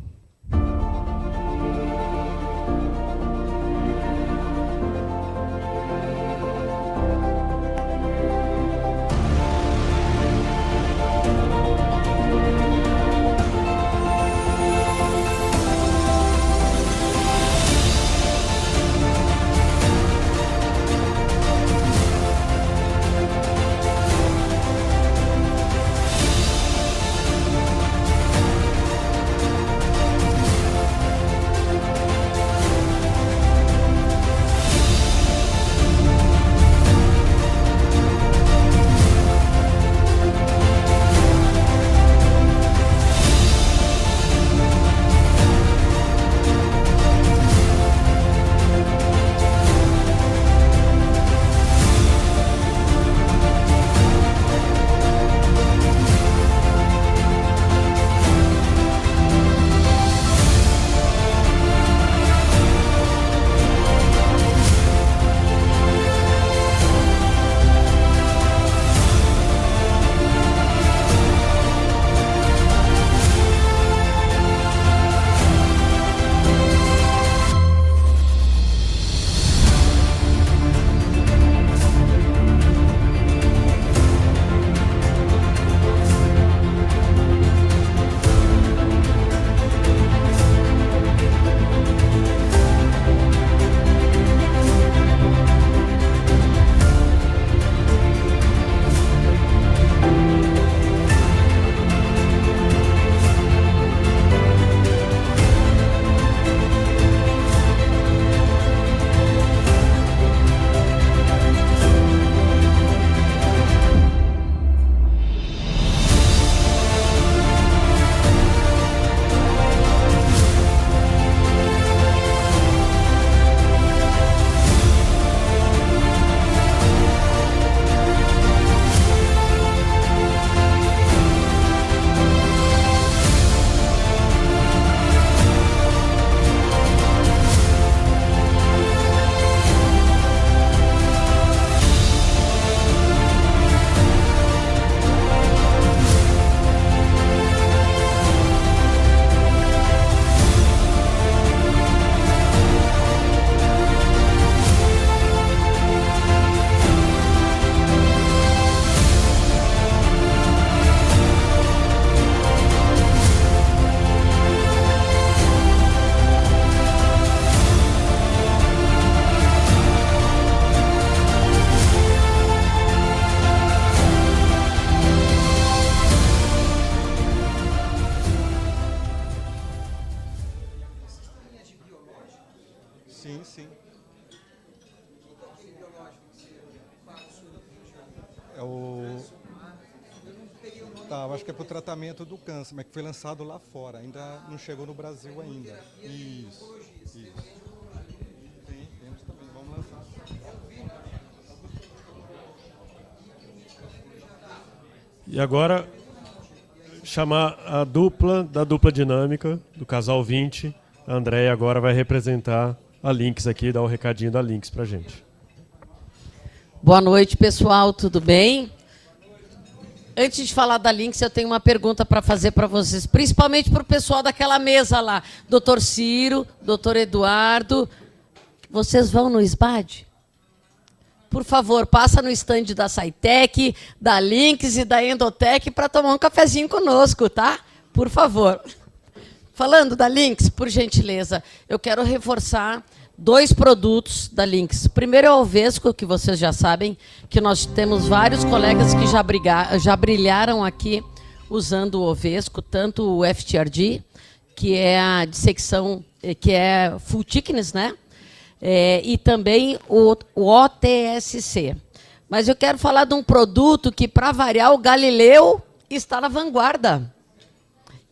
Sim, sim. É o... Tá, eu acho que é para o tratamento do câncer, mas que foi lançado lá fora, ainda não chegou no Brasil ainda. Isso, isso. Tem, temos também, vamos lançar. E agora, chamar a dupla da dupla dinâmica, do casal 20. A Andréia agora vai representar a Lynx aqui, dar o recadinho da Lynx pra gente. Boa noite, pessoal, tudo bem? Antes de falar da Lynx, eu tenho uma pergunta para fazer para vocês, principalmente para o pessoal daquela mesa lá. Dr. Ciro, Dr. Eduardo, vocês vão no SBAD? Por favor, passa no stand da Saitec, da Lynx e da Endotec para tomar um cafezinho conosco, tá? Por favor. Falando da Lynx, por gentileza, eu quero reforçar 2 produtos da Lynx. Primeiro é o Alvesco, que vocês já sabem, que nós temos vários colegas que já brilharam aqui usando o Ovesco, tanto o FTRD, que é a dissecção, que é full thickness, né? E também o OTSC. Mas eu quero falar de um produto que, para variar, o Galileu está na vanguarda,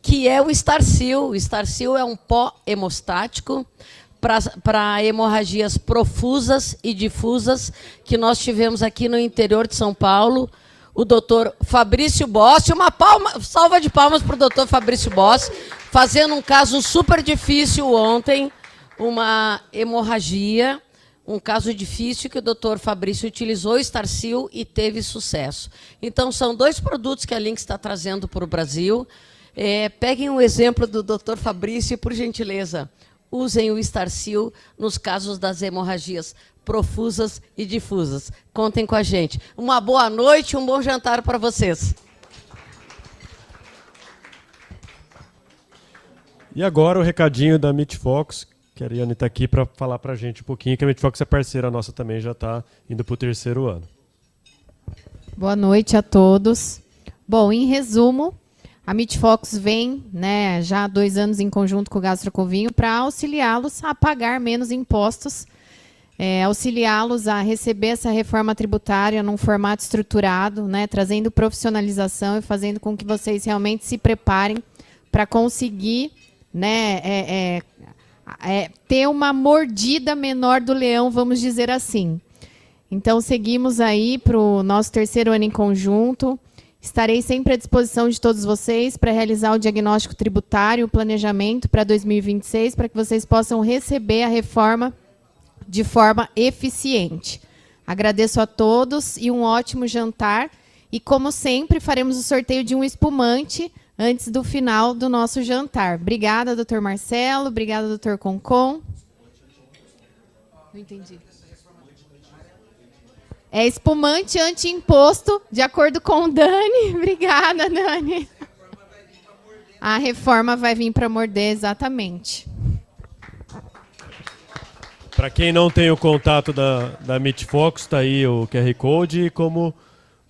que é o Starsil. O Starsil é um pó hemostático para hemorragias profusas e difusas, que nós tivemos aqui no interior de São Paulo. O doutor Fabrício Bossi, salva de palmas para o doutor Fabrício Bossi, fazendo um caso super difícil ontem, uma hemorragia, um caso difícil que o doutor Fabrício utilizou o Starsil e teve sucesso. Então, são 2 produtos que a Lynx está trazendo para o Brasil. Peguem o exemplo do doutor Fabrício e, por gentileza, usem o Starsil nos casos das hemorragias profusas e difusas. Contem com a gente. Uma boa noite, um bom jantar para vocês. E agora o recadinho da MeetFox, que a Ariane está aqui para falar para a gente um pouquinho, que a MeetFox é parceira nossa também, já está indo para o 3º ano. Boa noite a todos. Bom, em resumo, a MeetFox vem, né, já há 2 anos em conjunto com o Gastro com Vinho para auxiliá-los a pagar menos impostos, auxiliá-los a receber essa reforma tributária num formato estruturado, né, trazendo profissionalização e fazendo com que vocês realmente se preparem para conseguir, né, ter uma mordida menor do leão, vamos dizer assim. Então, seguimos aí para o nosso 3º ano em conjunto. Estarei sempre à disposição de todos vocês para realizar o diagnóstico tributário, o planejamento para 2026, para que vocês possam receber a reforma de forma eficiente. Agradeço a todos e um ótimo jantar. E, como sempre, faremos o sorteio de um espumante antes do final do nosso jantar. Obrigada, doutor Marcelo. Obrigada, doutor Concon. Não entendi. É espumante anti-imposto, de acordo com o Dani. Obrigada, Dani. A reforma vai vir para morder, exatamente. Para quem não tem o contato da MeetFox, está aí o QR Code. E como o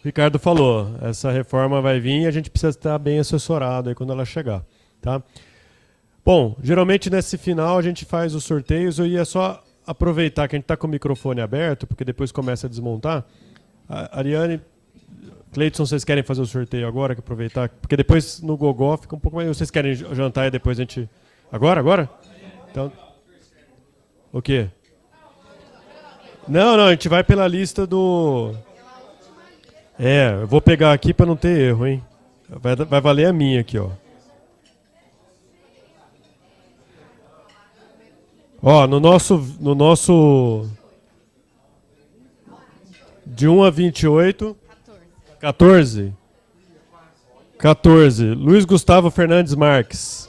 Ricardo falou, essa reforma vai vir e a gente precisa estar bem assessorado aí quando ela chegar. Tá? Bom, geralmente nesse final a gente faz os sorteios. Eu ia só aproveitar que a gente está com o microfone aberto, porque depois começa a desmontar. Ariane, Cleidson, vocês querem fazer o sorteio agora? Que aproveitar, porque depois no Gogó fica um pouco mais... Vocês querem jantar e depois a gente... Agora? Então... O quê? Não, a gente vai pela lista do... eu vou pegar aqui para não ter erro, hein? Vai valer a minha aqui, ó. Ó, no nosso de 1 a 28, 14. Luiz Gustavo Fernandes Marques.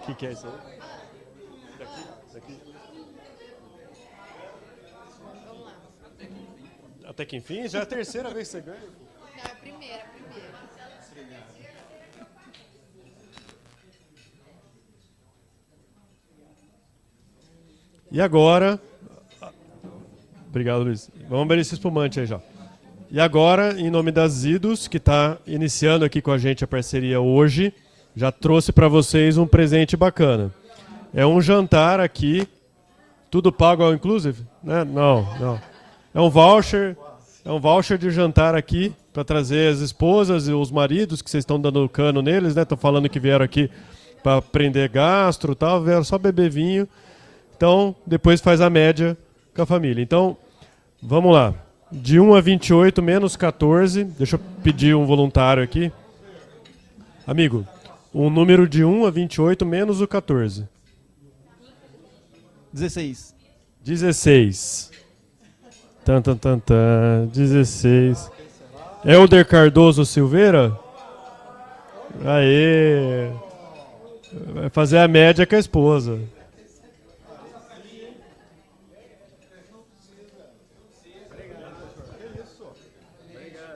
O que é isso aí? Daqui? Até que enfim, já é a 3ª vez que você ganha. Não, é a primeira. E agora... Obrigado, Luiz. Vamos abrir esse espumante aí já. E agora, em nome da Zidos, que está iniciando aqui com a gente a parceria hoje, já trouxe para vocês um presente bacana. É um jantar aqui, tudo pago all inclusive? Né? Não. É um voucher de jantar aqui para trazer as esposas e os maridos que vocês estão dando cano neles, né? Estão falando que vieram aqui para aprender gastro e tal, vieram só beber vinho. Então, depois faz a média com a família. Então, vamos lá. De 1 a 28 menos 14. Deixa eu pedir um voluntário aqui. Amigo, um número de 1 a 28 menos o 14. 16. 16. 16. Helder Cardoso Silveira? Aê! Vai fazer a média com a esposa.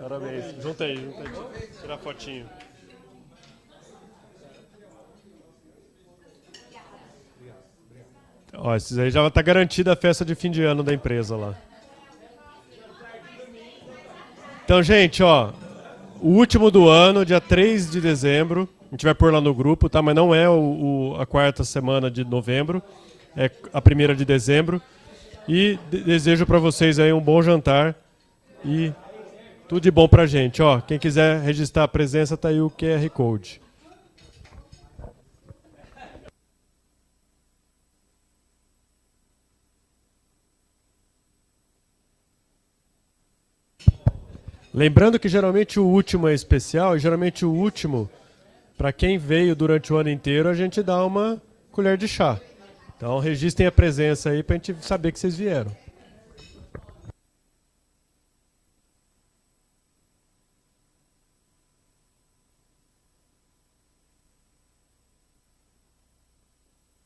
Parabéns. Junta aí. Tirar fotinho. Ó, esses aí já está garantida a festa de fim de ano da empresa lá. Então, gente, ó, o último do ano, dia 3 de dezembro, a gente vai pôr lá no grupo, tá? Mas não é a quarta semana de novembro, é a 1ª de dezembro. E desejo para vocês aí um bom jantar e tudo de bom pra gente. Ó, quem quiser registrar a presença, tá aí o QR Code. Lembrando que geralmente o último é especial, e geralmente o último, para quem veio durante o ano inteiro, a gente dá uma colher de chá. Então registrem a presença aí para a gente saber que vocês vieram.